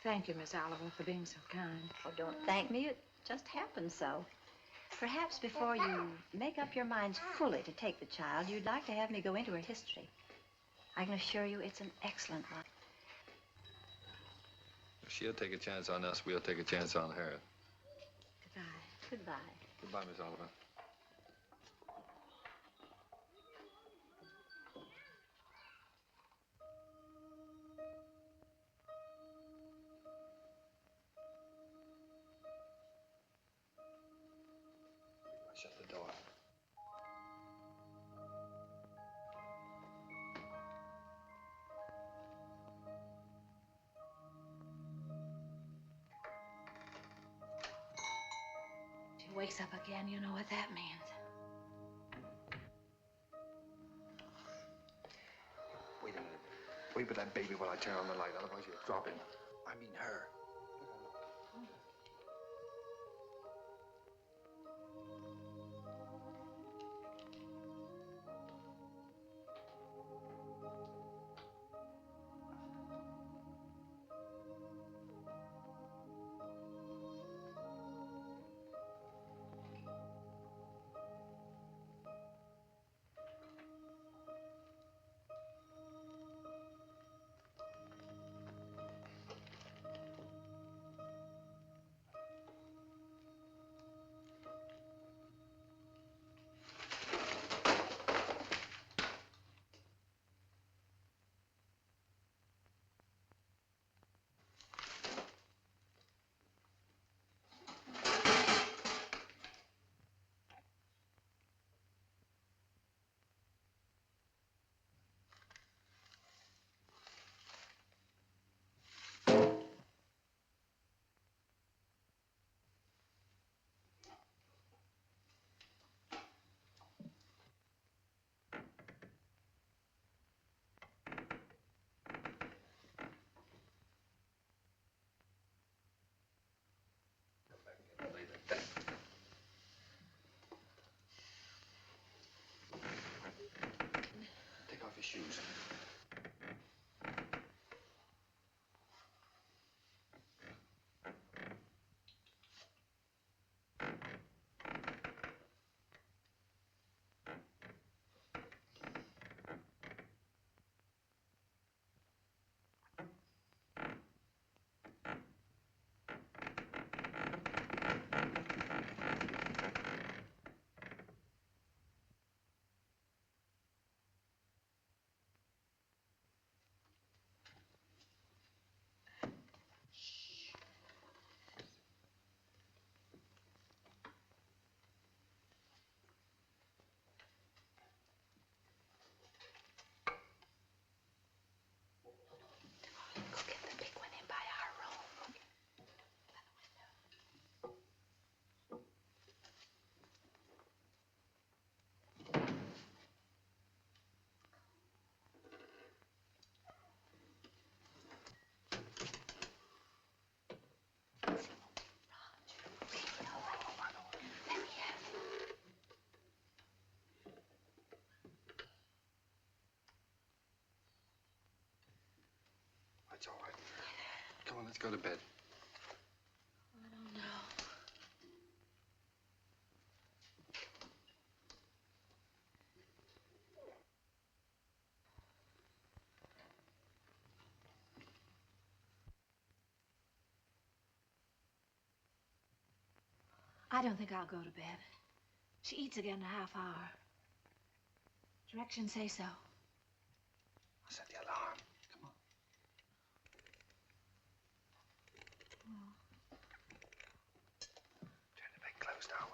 Thank you, Miss Oliver, for being so kind. Oh, don't thank me. It just happened so. Perhaps before you make up your minds fully to take the child, you'd like to have me go into her history. I can assure you it's an excellent one. If she'll take a chance on us, we'll take a chance on her. Goodbye. Goodbye. Goodbye, Miss Oliver. Shut the door. She wakes up again, you know what that means. Wait a minute. Wait for that baby while I turn on the light, otherwise you'll drop him. I mean her. Take off your shoes. It's all right. Come on, let's go to bed. I don't know. I don't think I'll go to bed. She eats again in a half hour. Directions say so. I'll set the alarm. Come on. Turn the bed closed now.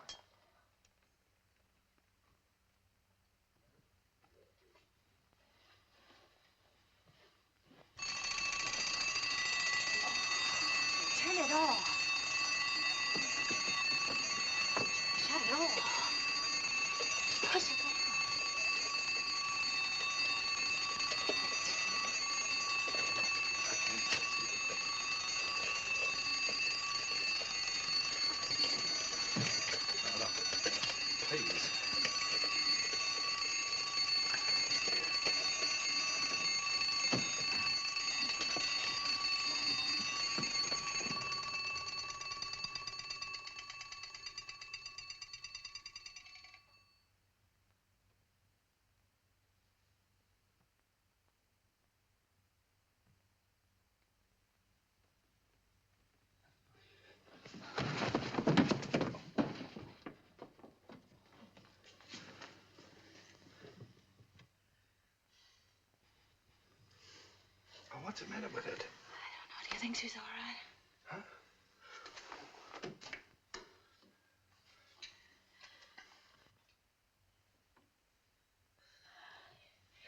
What's the matter with it? Do you think she's all right? Huh?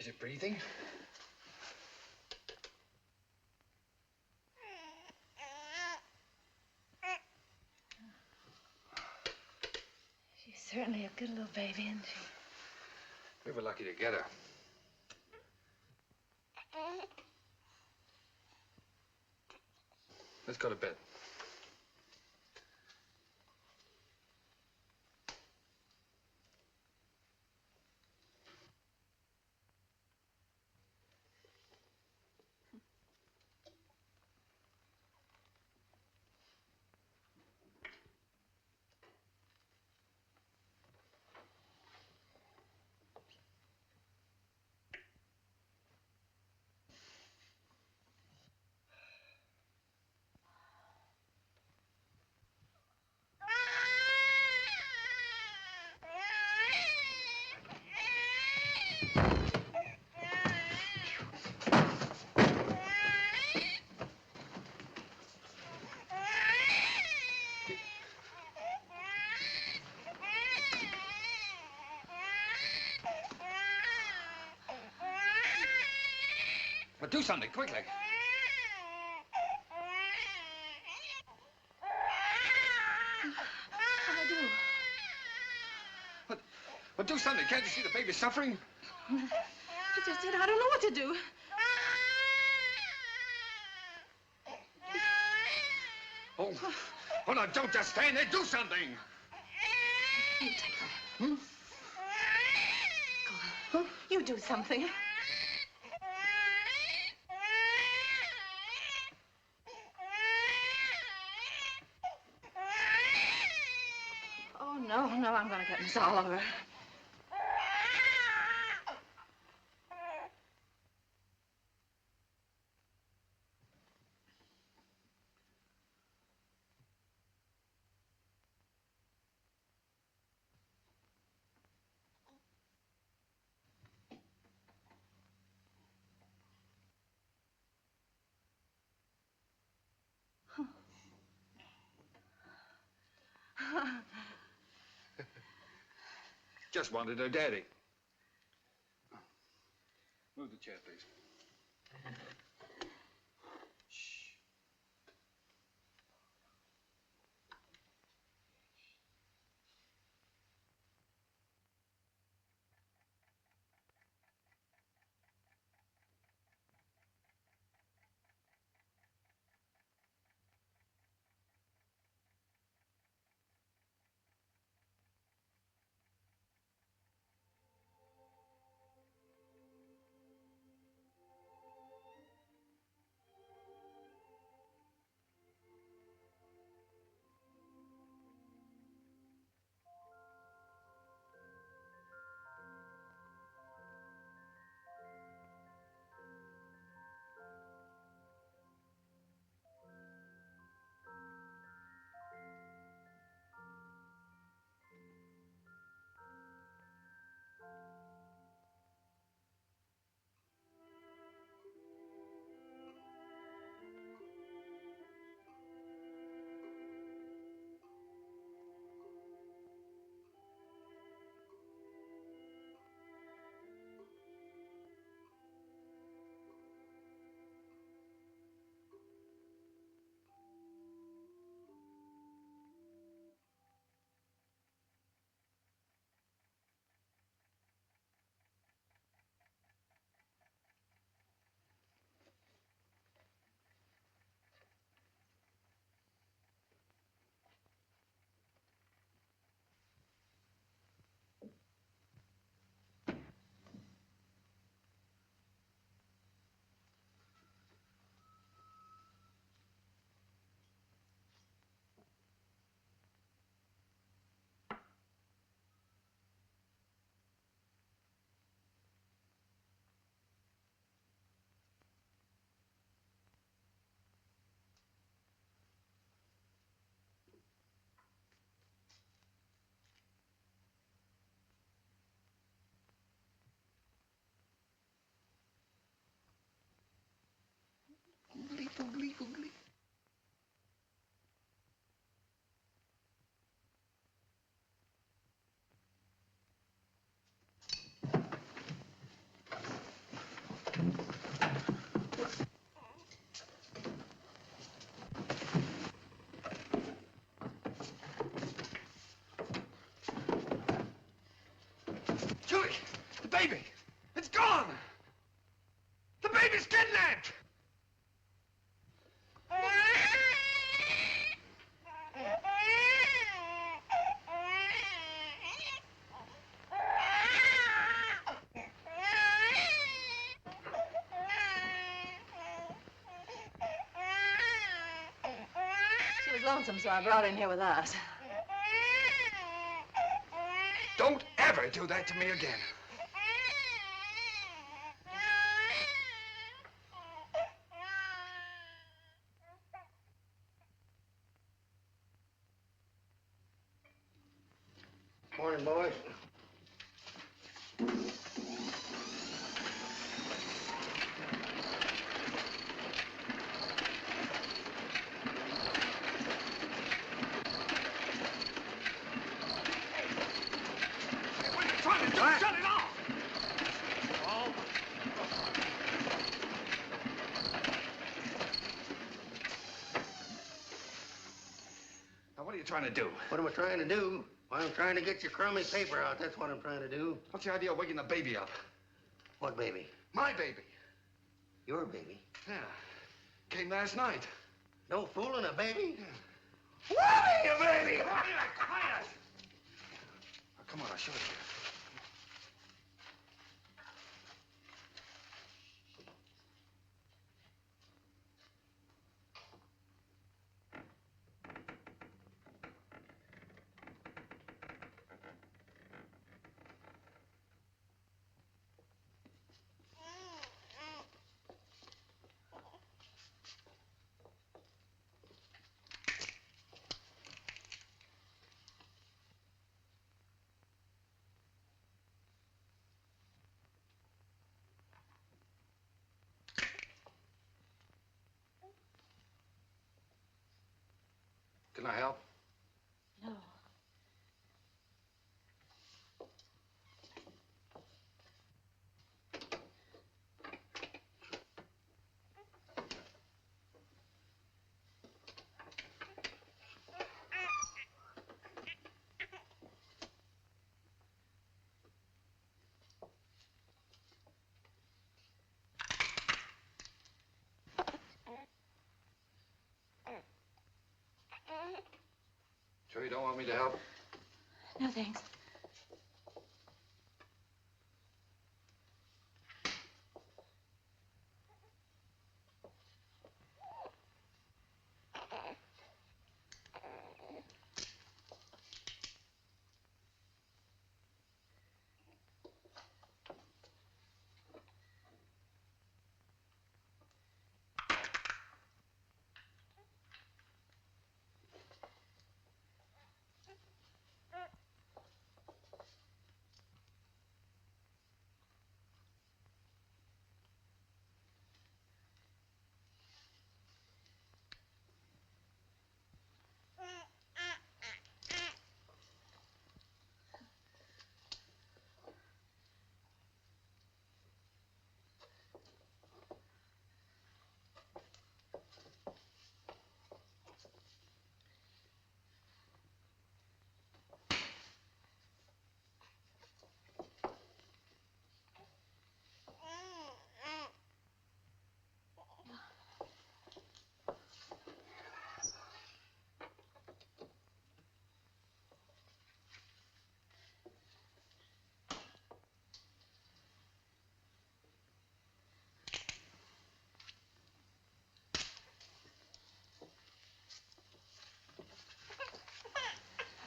Is it breathing? She's certainly a good little baby, isn't she? We were lucky to get her. Let's go to bed. But do something, quickly. What'll I do? But do something. Can't you see the baby's suffering? I just did. I don't know what to do. Oh, no, don't just stand there. Do something. You take her. Hmm? Go on. You do something. Oh, no, I'm going to get Miss Oliver. Just wanted her daddy. Move the chair, please. baby! It's gone! The baby's kidnapped! She was lonesome, so I brought her in here with us. Don't ever do that to me again. Morning, boys. What are you trying to do? What? Shut it off! Oh. Now, what are you trying to do? What am I trying to do? Well, I'm trying to get your crummy paper out. That's what I'm trying to do. What's the idea of waking the baby up? What baby? My baby. Your baby? Yeah. Came last night. No fooling a baby? Yeah. What are you, baby? Quiet! Oh, come on, I'll show it to you. Can I help? No. Sure you don't want me to help? No, thanks.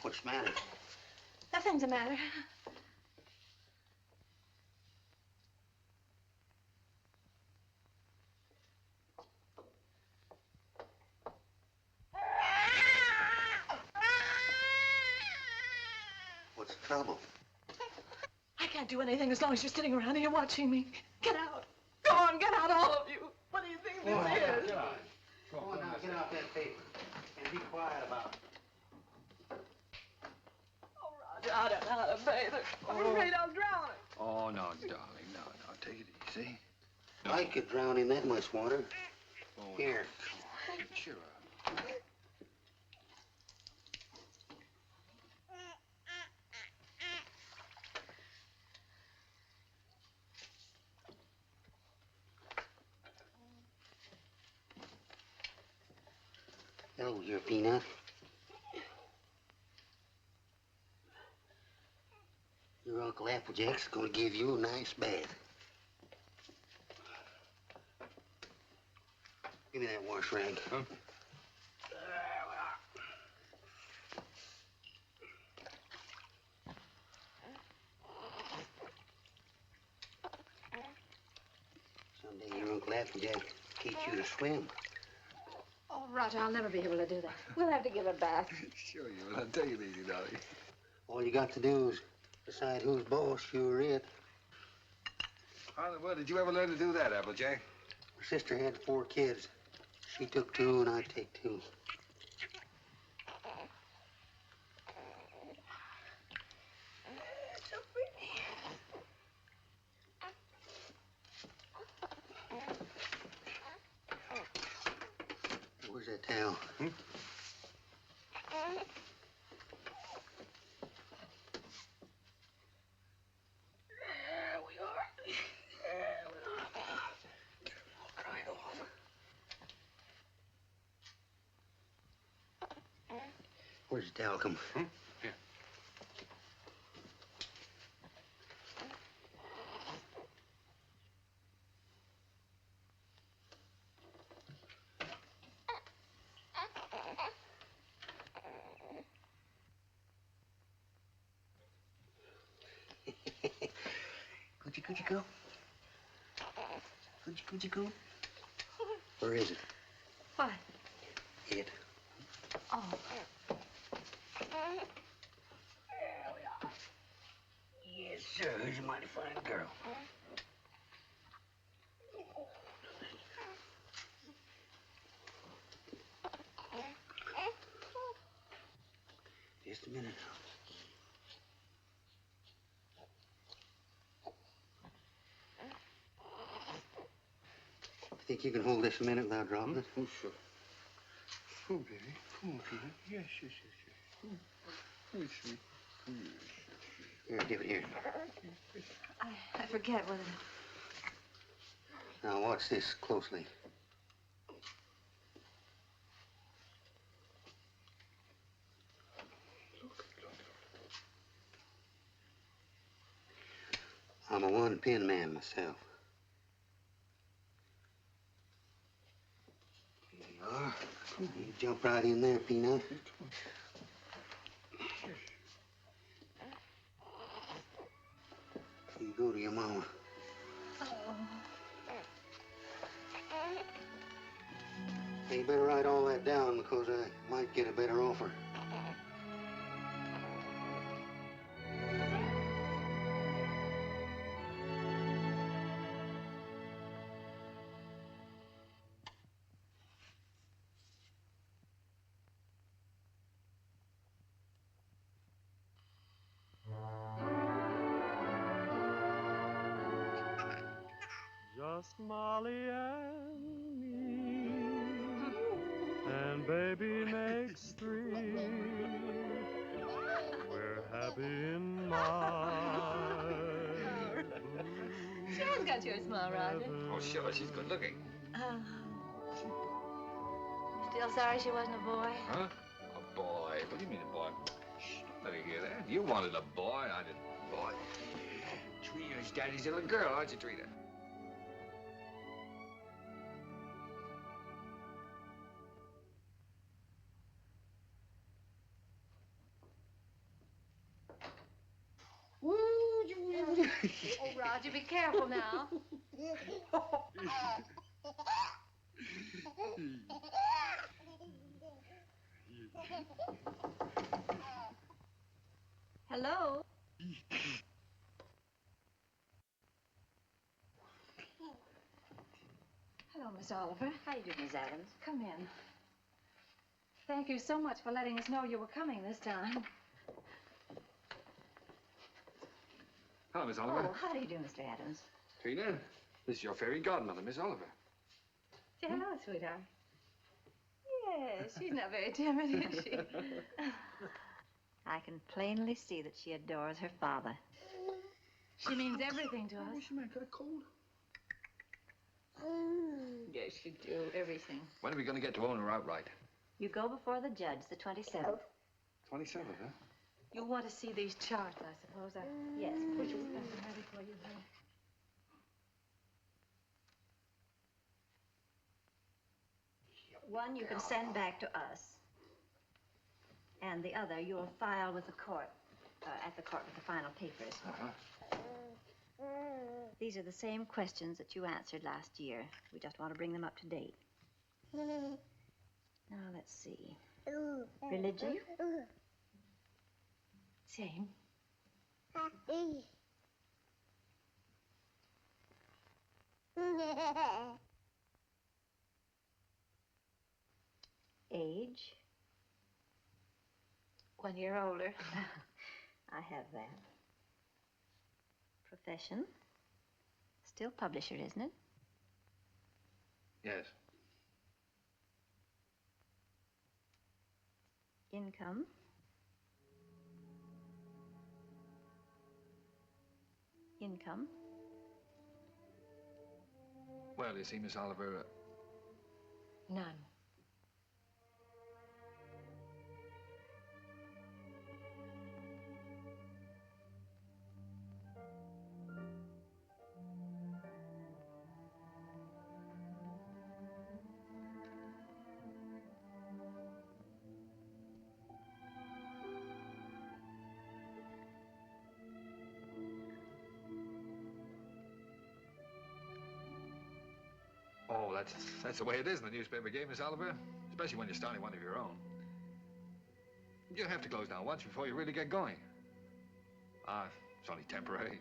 What's the matter? Nothing's the matter. What's the trouble? I can't do anything as long as you're sitting around here watching me. Get out. Go on, get out, all of you. What do you think this is? Get out. Go on now, get out that paper. And be quiet about it. Oh, Roger, I don't know how to bathe her. I'm afraid I'll drown her. Oh, no, darling, no. Take it easy. I could drown in that much water. Oh, Here. no. Cheer up. here, Peanut. Your Uncle Applejack's gonna give you a nice bath. Give me that wash rag. Huh? Someday your Uncle Applejack teach you to swim. Oh, Roger, I'll never be able to do that. We'll have to give a bath. Sure you will. I'll tell you easy, darling. All you got to do is decide who's boss, you or it. How in the world did you ever learn to do that, Applejack? My sister had 4 kids. She took 2 and I take 2. So pretty. Where's that towel? Hmm? Where's the towel come from? Here. Coochie coo. Coochie coo. Where is it? What? It. Oh. Yes, sir. Who's a mighty fine girl. Just a minute. Think you can hold this a minute without dropping it? Oh, sure. Oh, baby. Come on, Peanut. Yes, yes, yes, yes. Oh, sweet. Oh, yes, yes, Here, give it here. I forget whether... Now, watch this closely. I'm a one-pin man myself. Here you are. You jump right in there, Peanut. You go to your mama. Hey, you better write all that down because I might get a better offer. Just Molly and me, and baby makes 3. We're happy in my She has got your smile, Roger. Oh, sure. She's good looking. Still sorry she wasn't a boy? Huh? A boy? What do you mean a boy? Shh, don't let her hear that. You wanted a boy. I didn't. Boy. Trina's daddy's little girl, aren't you, Trina? Oh, Roger, be careful now. Hello? Hello, Miss Oliver. How you doing, Miss Adams? Come in. Thank you so much for letting us know you were coming this time. Hello, Miss Oliver. Oh, how do you do, Mr. Adams? Trina, this is your fairy godmother, Miss Oliver. Say hello, sweetheart. Yes, she's not very timid, is she? I can plainly see that she adores her father. She means everything to us. She might got a cold. Yes, you do. Everything. When are we going to get to own her outright? You go before the judge the 27th. 27th, huh? You'll want to see these charts, I suppose. Yes, Push please. them ready for you, honey. One you can send back to us. And the other you'll file with the court, at the court with the final papers. These are the same questions that you answered last year. We just want to bring them up to date. Now, let's see. Religion? Same. Age? 1 year older. I have that. Profession? Still publisher, isn't it? Yes. Income? Income? Well, you see, Miss Oliver, None. oh, that's the way it is in the newspaper game, Miss Oliver, especially when you're starting one of your own. You have to close down once before you really get going. It's only temporary.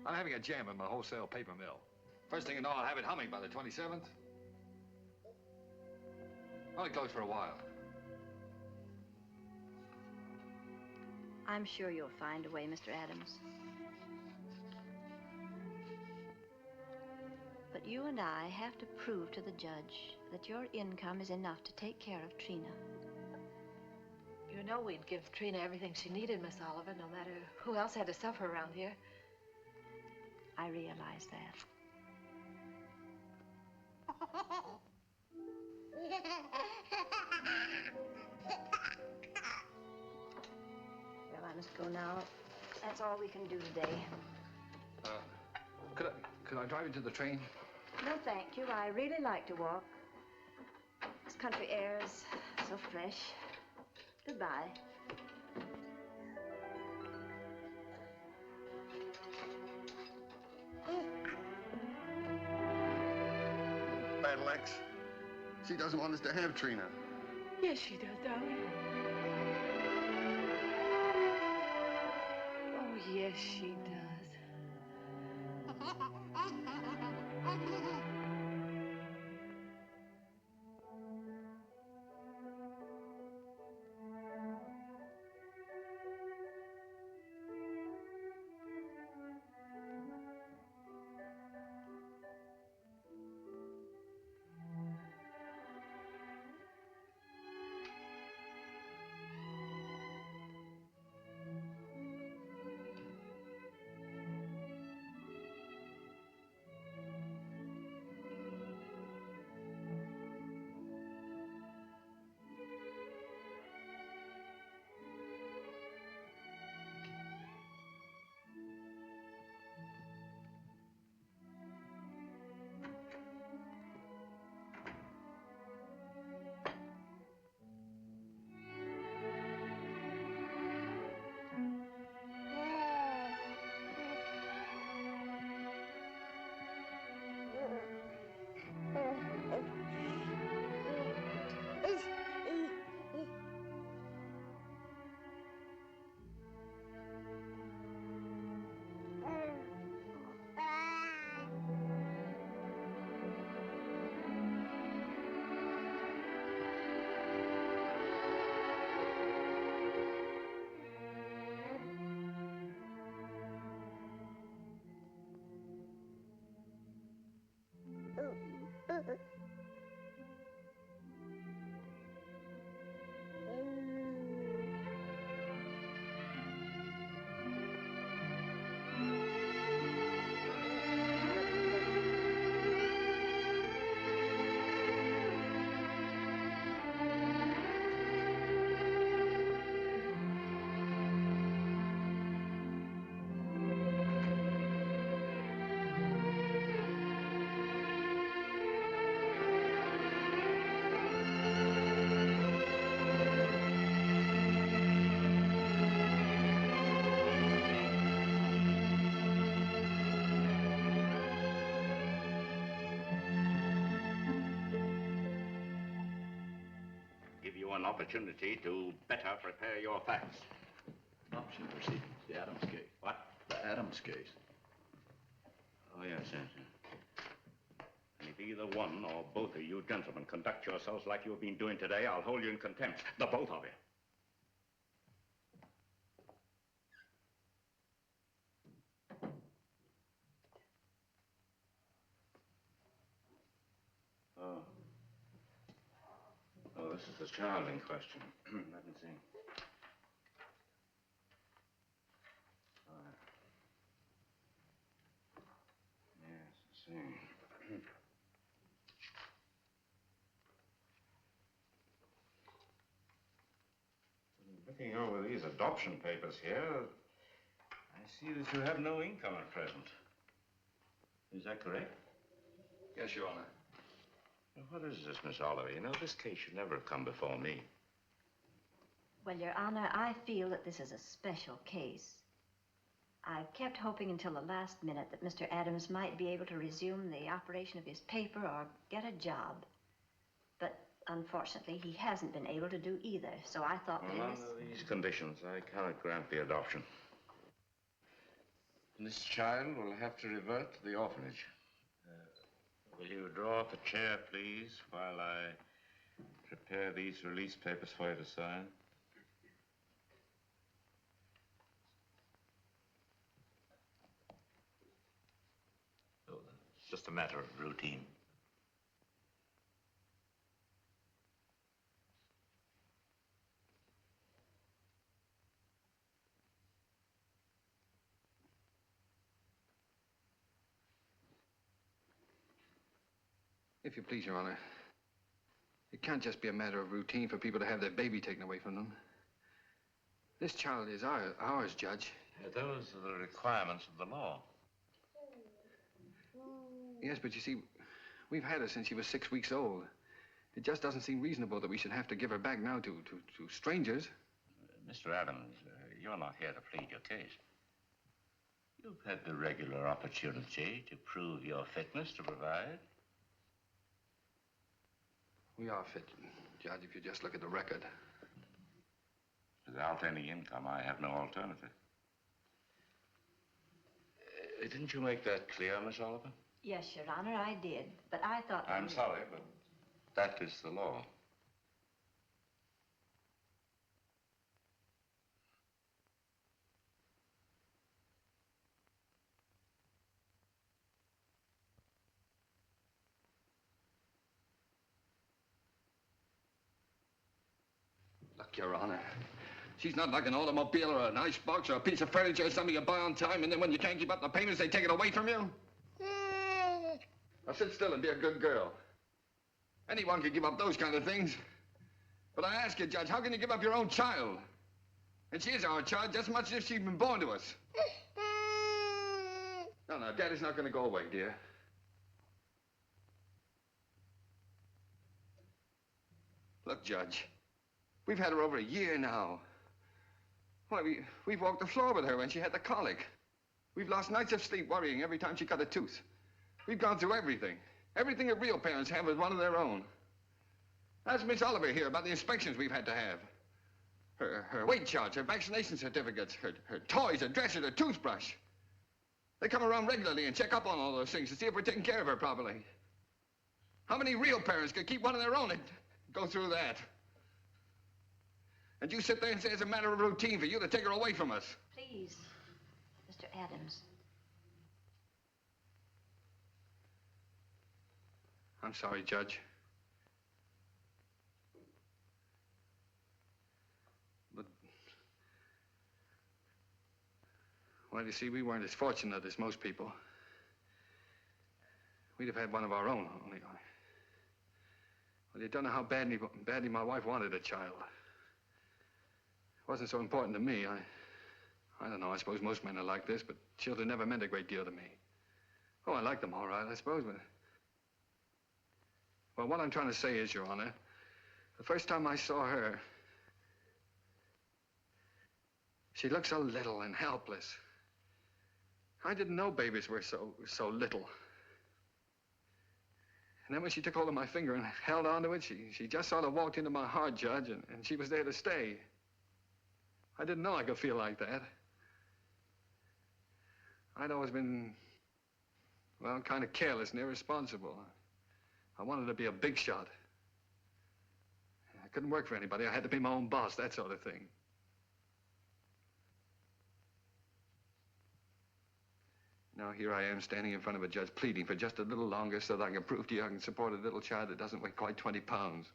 I'm having a jam in my wholesale paper mill. First thing you know, I'll have it humming by the 27th. Only closed for a while. I'm sure you'll find a way, Mr. Adams. But you and I have to prove to the judge that your income is enough to take care of Trina. You know we'd give Trina everything she needed, Miss Oliver, no matter who else had to suffer around here. I realize that. Well, I must go now. That's all we can do today. Could I drive you to the train? No, thank you. I really like to walk. This country air is so fresh. Goodbye. Battle Axe. She doesn't want us to have Trina. Yes, she does, darling. Oh, yes, she does. opportunity to better prepare your facts. Adoption proceedings, the Adams case. What? The Adams case. Oh, yes, yes, yes. And if either one or both of you gentlemen conduct yourselves like you've been doing today, I'll hold you in contempt. The both of you. Oh. Oh, this is the child in question. Let me see. Yes, I see. Looking over these adoption papers here, I see that you have no income at present. Is that correct? Yes, Your Honor. What is this, Miss Oliver? You know, this case should never have come before me. Well, Your Honor, I feel that this is a special case. I've kept hoping until the last minute that Mr. Adams might be able to resume the operation of his paper or get a job. But unfortunately, he hasn't been able to do either, so I thought Well, under these conditions, I cannot grant the adoption. And this child will have to revert to the orphanage. Will you draw up a chair, please, while I prepare these release papers for you to sign? Oh, it's just a matter of routine. If you please, Your Honor, it can't just be a matter of routine for people to have their baby taken away from them. This child is ours, Judge. Those are the requirements of the law. Yes, but you see, we've had her since she was 6 weeks old. It just doesn't seem reasonable that we should have to give her back now to strangers. Mr. Adams, you're not here to plead your case. You've had the regular opportunity to prove your fitness to provide. We are fit, Judge, if you just look at the record. Without any income, I have no alternative. Didn't you make that clear, Miss Oliver? Yes, Your Honor, I did. But I thought... I'm sorry, but that is the law. Look, Your Honor, she's not like an automobile or an icebox or a piece of furniture or something you buy on time, and then when you can't keep up the payments, they take it away from you. Now sit still and be a good girl. Anyone can give up those kind of things. But I ask you, Judge, how can you give up your own child? And she is our child just as much as if she'd been born to us. No, Daddy's not going to go away, dear. Look, Judge, we've had her over a year now. Why, we've walked the floor with her when she had the colic. We've lost nights of sleep worrying every time she cut a tooth. We've gone through everything. Everything that real parents have with one of their own. Ask Miss Oliver here about the inspections we've had to have. Her weight charts, her vaccination certificates, her toys, her dresser, her toothbrush. They come around regularly and check up on all those things to see if we're taking care of her properly. How many real parents could keep one of their own and go through that? And you sit there and say it's a matter of routine for you to take her away from us. Please, Mr. Adams. I'm sorry, Judge. But, well, you see, we weren't as fortunate as most people. We'd have had one of our own, only. Well, you don't know how badly my wife wanted a child. It wasn't so important to me. I don't know, I suppose most men are like this, but children never meant a great deal to me. Oh, I like them all right, I suppose, but... Well, what I'm trying to say is, Your Honor, the first time I saw her, she looked so little and helpless. I didn't know babies were so little. And then when she took hold of my finger and held onto it, she just sort of walked into my heart, Judge, and she was there to stay. I didn't know I could feel like that. I'd always been, well, kind of careless and irresponsible. I wanted to be a big shot. I couldn't work for anybody. I had to be my own boss, that sort of thing. Now here I am standing in front of a judge pleading for just a little longer so that I can prove to you I can support a little child that doesn't weigh quite 20 pounds.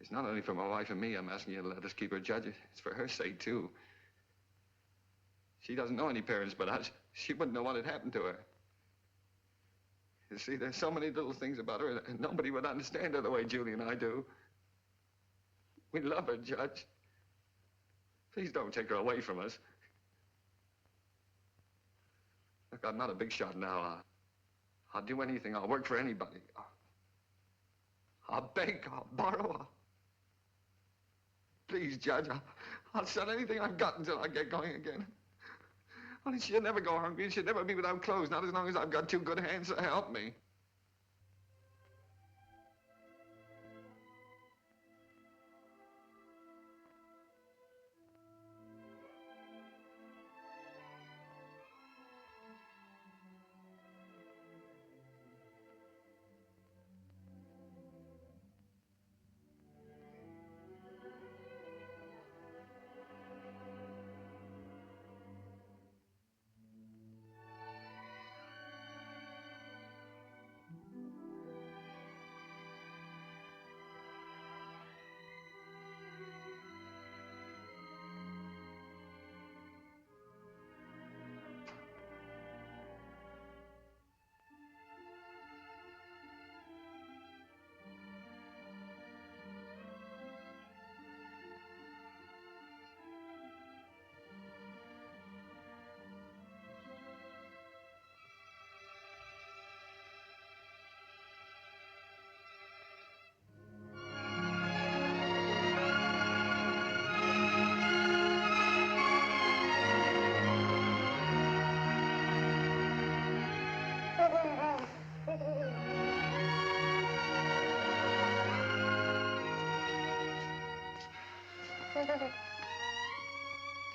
It's not only for my wife and me I'm asking you to let us keep her, Judge. It's for her sake, too. She doesn't know any parents but us. She wouldn't know what had happened to her. You see, there's so many little things about her, and nobody would understand her the way Julie and I do. We love her, Judge. Please don't take her away from us. Look, I'm not a big shot now. I'll do anything. I'll work for anybody. I'll beg. I'll borrow. Please, Judge, I'll sell anything I've got until I get going again. Only she'll never go hungry, and she'll never be without clothes, not as long as I've got two good hands to help me.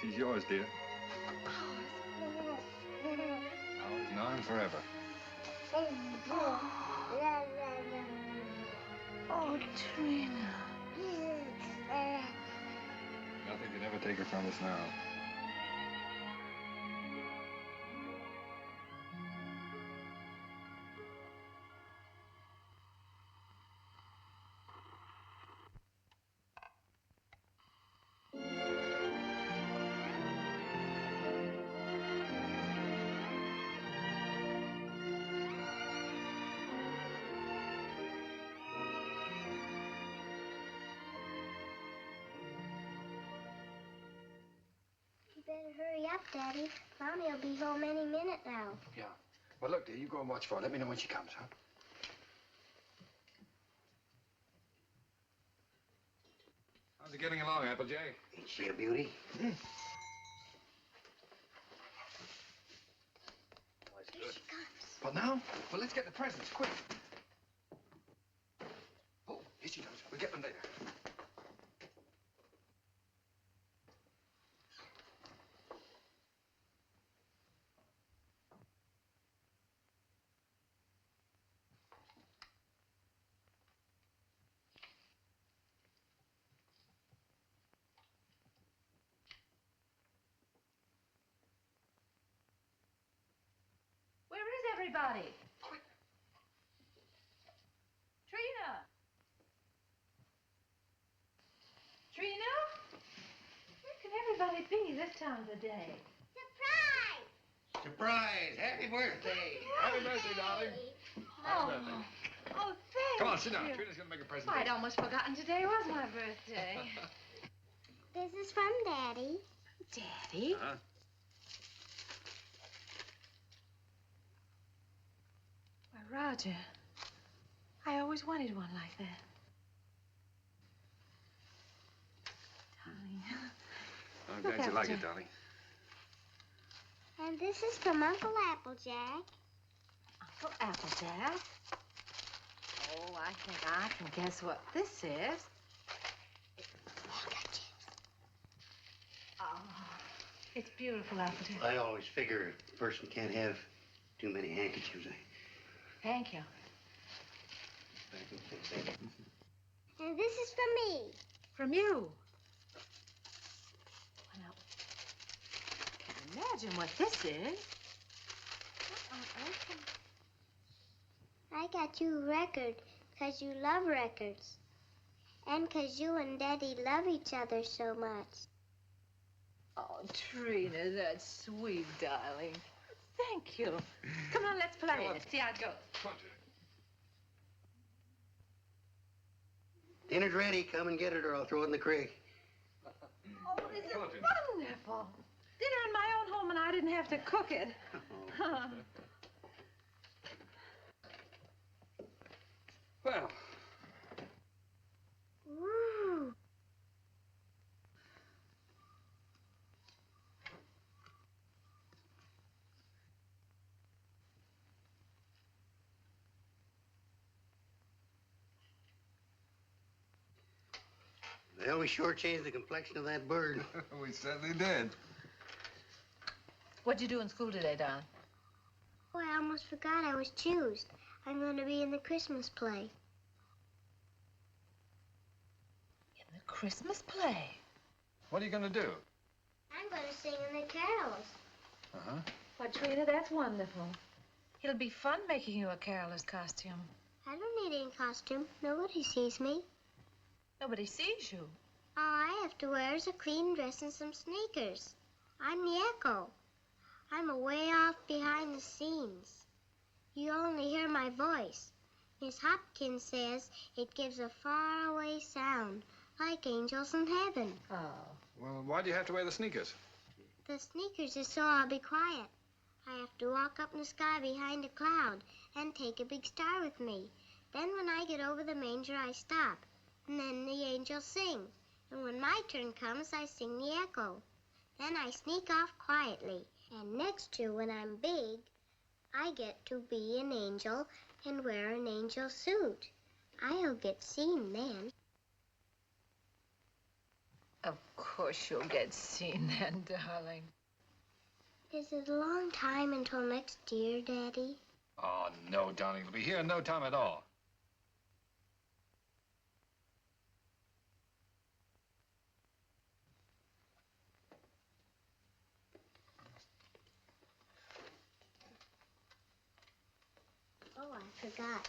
She's yours, dear. Ours now and forever. Oh, Trina. Nothing can ever take her from us now. Hurry up, Daddy. Mommy will be home any minute now. Yeah. Well, look, dear, you go and watch for her. Let me know when she comes, huh? How's it getting along, Applejay? Ain't she a beauty? Here she comes. Well, now? Well, let's get the presents, quick. Oh, here she comes. We'll get them later. Everybody. Trina. Trina? Where can everybody be this time of the day? Surprise! Surprise! Happy birthday! Happy birthday, darling. Oh, Happy birthday. oh, thank Come on, sit down. you. Trina's gonna make a present. I'd almost forgotten today was my birthday. This is from Daddy. Daddy? Uh-huh. Why, Roger, I always wanted one like that. Darling. I'm Look glad you like after- it, darling. And this is from Uncle Applejack. Uncle Applejack? Oh, I think I can guess what this is. Oh, it's beautiful, Applejack. I always figure a person can't have too many handkerchiefs. Thank you. And this is from me. From you? Well, now, imagine what this is. I got you a record because you love records. And because you and Daddy love each other so much. Oh, Trina, that's sweet, darling. Thank you. Come on, let's play it. See how it goes. Come on, Julie. Dinner's ready. Come and get it or I'll throw it in the creek. Oh, this is wonderful. Dinner in my own home and I didn't have to cook it. Well. Woo. Well, we sure changed the complexion of that bird. We certainly did. What'd you do in school today, Don? Oh, I almost forgot I was choosed. I'm going to be in the Christmas play. In the Christmas play? What are you going to do? I'm going to sing in the carols. Uh-huh. Why, Trina, that's wonderful. It'll be fun making you a caroler's costume. I don't need any costume. Nobody sees me. Nobody sees you. All I have to wear is a clean dress and some sneakers. I'm the echo. I'm away off behind the scenes. You only hear my voice. Miss Hopkins says it gives a faraway sound, like angels in heaven. Oh. Well, why do you have to wear the sneakers? The sneakers is so I'll be quiet. I have to walk up in the sky behind a cloud and take a big star with me. Then when I get over the manger, I stop. And then the angels sing. And when my turn comes, I sing the echo. Then I sneak off quietly. And next year, when I'm big, I get to be an angel and wear an angel suit. I'll get seen then. Of course you'll get seen then, darling. Is it a long time until next year, Daddy? Oh, no, darling. It'll be here in no time at all. Oh, I forgot.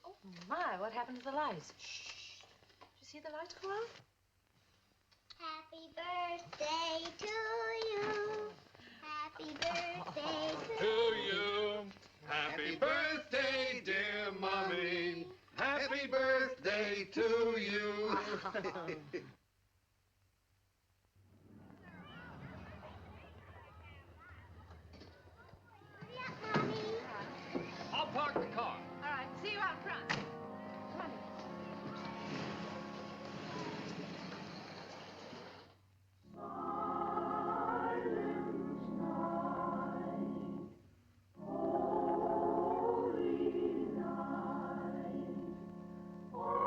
Oh, my, what happened to the lights? Shh. Did you see the lights go out? Happy birthday to you. Happy birthday To you. Happy birthday, dear Mommy. Happy birthday to you. I'll park the car. All right, see you out front. Come on. All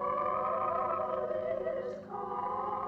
is calm.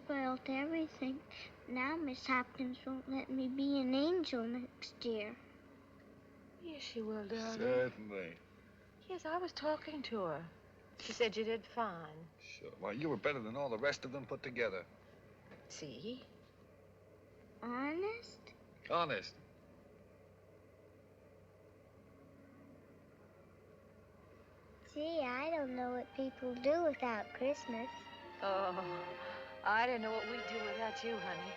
spoiled everything. Now Miss Hopkins won't let me be an angel next year. Yes, she will, darling. Certainly. Yes, I was talking to her. She said you did fine. Sure. Well, you were better than all the rest of them put together. See? Honest? Honest. Gee, I don't know what people do without Christmas. Oh, I don't know what we'd do without you, honey.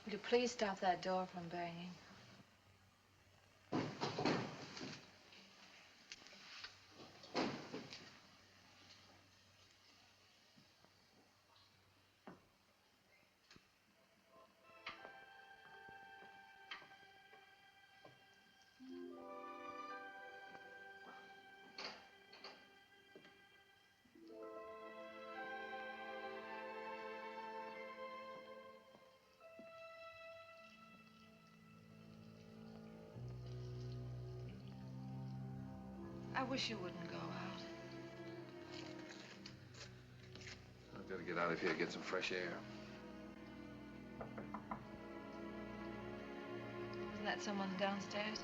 Would you please stop that door from banging? I wish you wouldn't go out. I've got to get out of here, get some fresh air. Isn't that someone downstairs?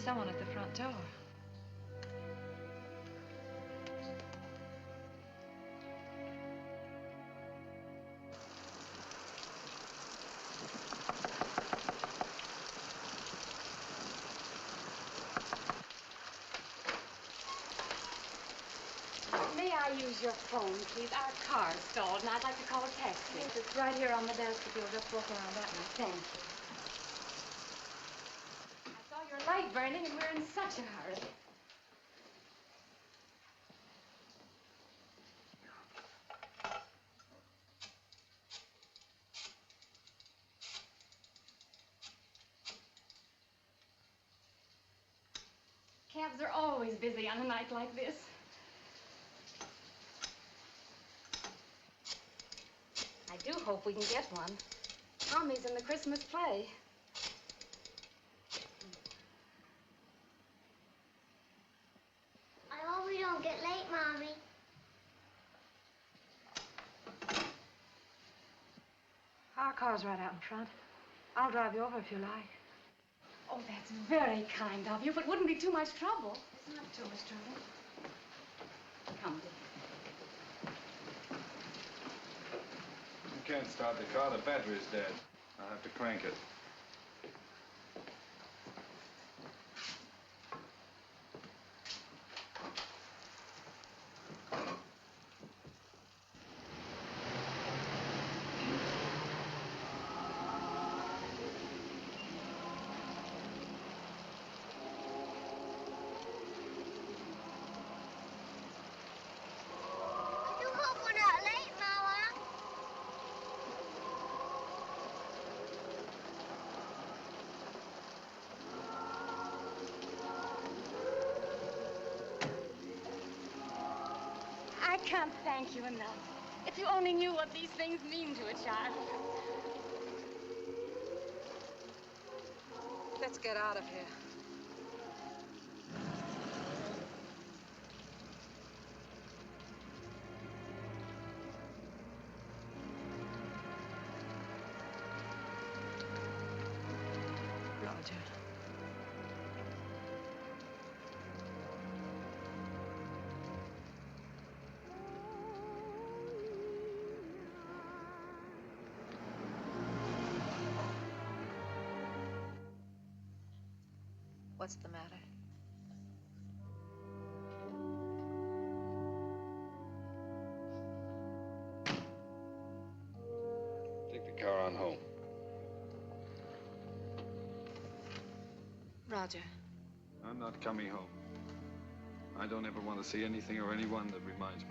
someone at the front door. May I use your phone, please? Our car's stalled, and I'd like to call a taxi. Yes, it's right here on the desk if you'll just walk around that way. Thank you. I saw your light burning, and we're in such a hurry. Cabs are always busy on a night like this. I do hope we can get one. Tommy's in the Christmas play. I hope we don't get late, Mommy. Our car's right out in front. I'll drive you over if you like. Oh, that's very kind of you, but wouldn't be too much trouble. It's not too much trouble. Come, dear. I can't start the car. The battery's dead. I'll have to crank it. I do hope we're not late, Mama. I can't thank you enough. If you only knew what these things mean to a child. Let's get out of here. Roger. What's the matter? Take the car on home. Roger. I'm not coming home. I don't ever want to see anything or anyone that reminds me.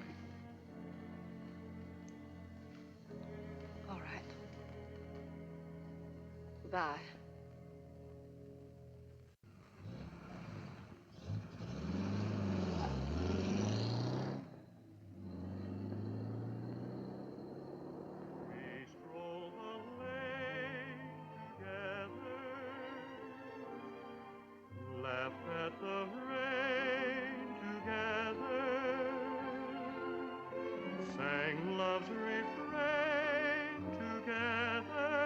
All right. Goodbye. We stroll the lane together, laughed at the rain together, sang love's refrain together.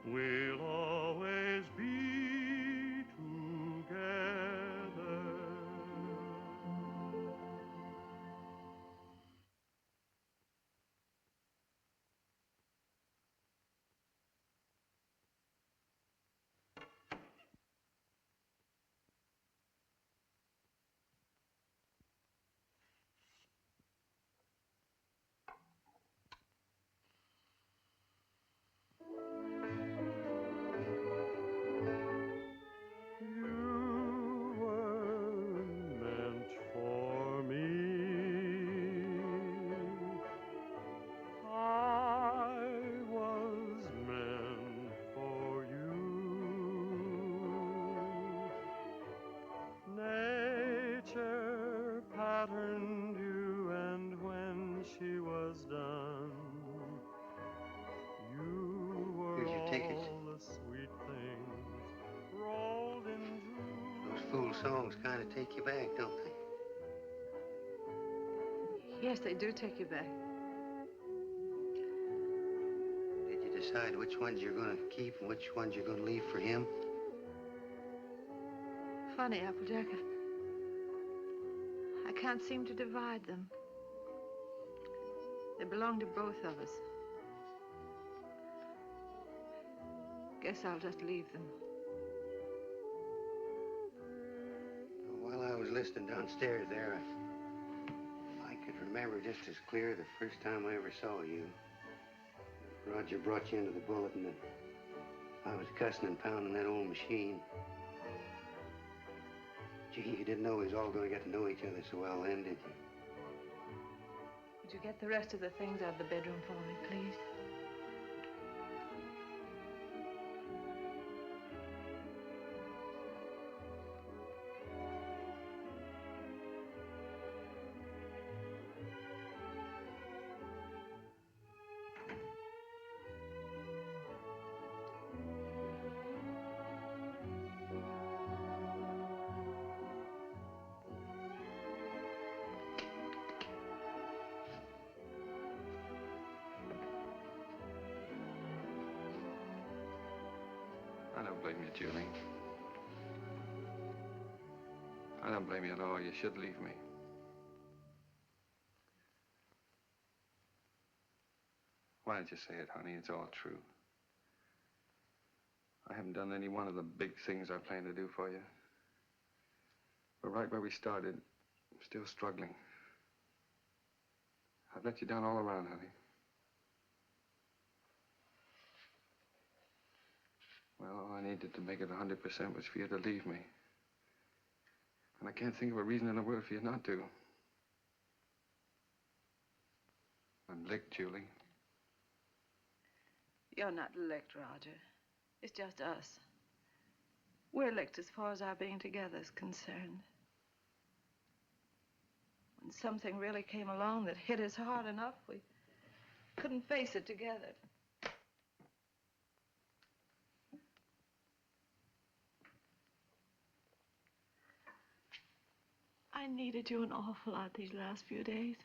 We'll always be together. You were meant for me. I was meant for you. Nature patterned you, and when she was done, you were Here's your ticket. all the sweet things rolled into. Those fool songs kind of take you back, don't they? Yes, they do take you back. Did you decide which ones you're going to keep and which ones you're going to leave for him? funny, Applejack. I can't seem to divide them. They belong to both of us. Guess I'll just leave them. While I was listening downstairs there, I could remember just as clear the first time I ever saw you. Roger brought you into the bulletin that I was cussing and pounding that old machine. Gee, you didn't know we was all going to get to know each other so well then, did you? Would you get the rest of the things out of the bedroom for me, please? I don't blame you, Julie. I don't blame you at all. You should leave me. Why don't you say it, honey? It's all true. I haven't done any one of the big things I plan to do for you. But right where we started, I'm still struggling. I've let you down all around, honey. Well, all I needed to make it 100% was for you to leave me. And I can't think of a reason in the world for you not to. I'm licked, Julie. You're not licked, Roger. It's just us. We're licked as far as our being together is concerned. When something really came along that hit us hard enough, we couldn't face it together. I needed you an awful lot these last few days.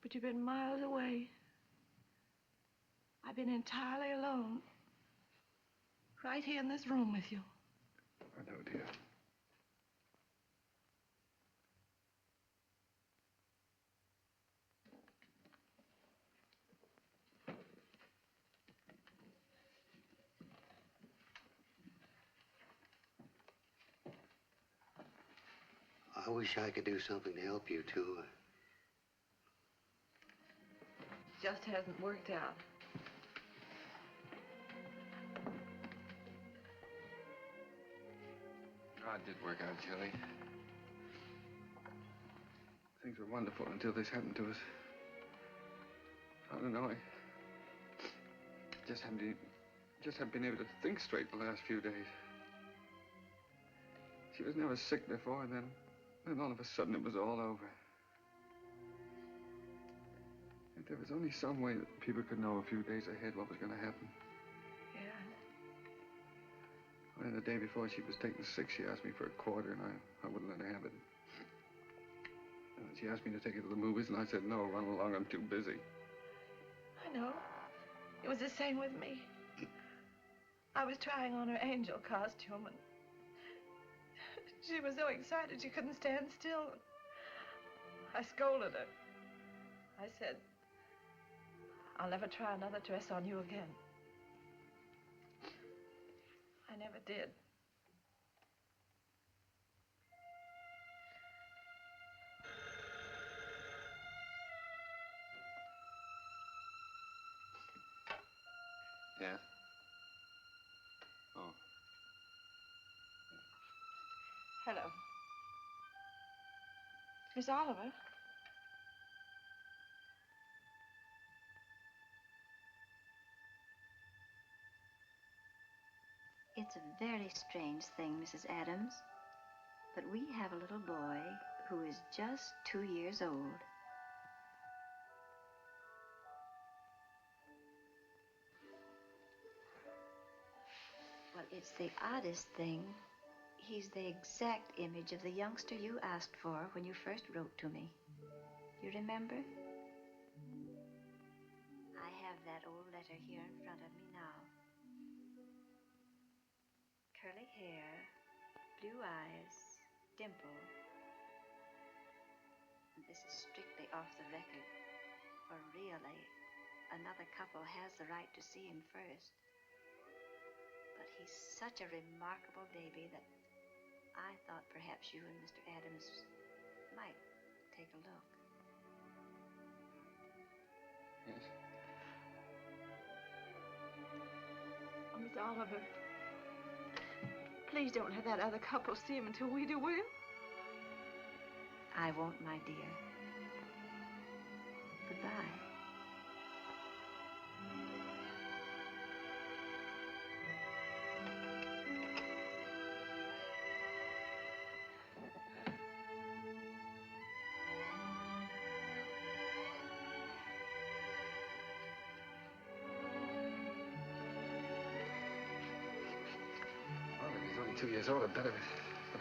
But you've been miles away. I've been entirely alone. Right here in this room with you. I know, dear. I wish I could do something to help you, too. Just hasn't worked out. Oh, it did work out, Julie. Things were wonderful until this happened to us. I don't know, I just haven't been able to think straight the last few days. She was never sick before, and then all of a sudden it was all over. If there was only some way that people could know a few days ahead what was going to happen. Yeah. And the day before she was taken sick, she asked me for a quarter, and I wouldn't let her have it. And she asked me to take her to the movies, and I said, no, run along, I'm too busy. I know. It was the same with me. I was trying on her angel costume, and she was so excited she couldn't stand still. I scolded her. I said, I'll never try another dress on you again. I never did. Yeah? Oh. Hello. Miss Oliver? It's a very strange thing, Mrs. Adams, but we have a little boy who is just 2 years old. Well, it's the oddest thing. He's the exact image of the youngster you asked for when you first wrote to me. You remember? I have that old letter here in front of me now. Curly hair, blue eyes, dimple. This is strictly off the record, for really, another couple has the right to see him first. But he's such a remarkable baby that I thought perhaps you and Mr. Adams might take a look. Yes. Oh, Miss Oliver, please don't let that other couple see him until we do, will you? I won't, my dear. Goodbye. Well, if he's only 2 years old, I'd better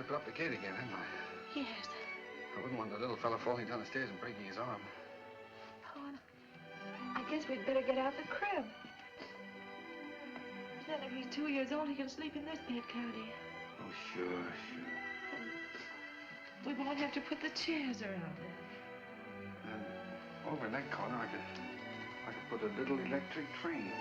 put up the gate again, hadn't I? Yes. I wouldn't want the little fella falling down the stairs and breaking his arm. Oh, I guess we'd better get out the crib. Then if he's 2 years old, he can sleep in this bed, can't he? Oh, sure. We won't have to put the chairs around it. And over in that corner, I could put a little electric train.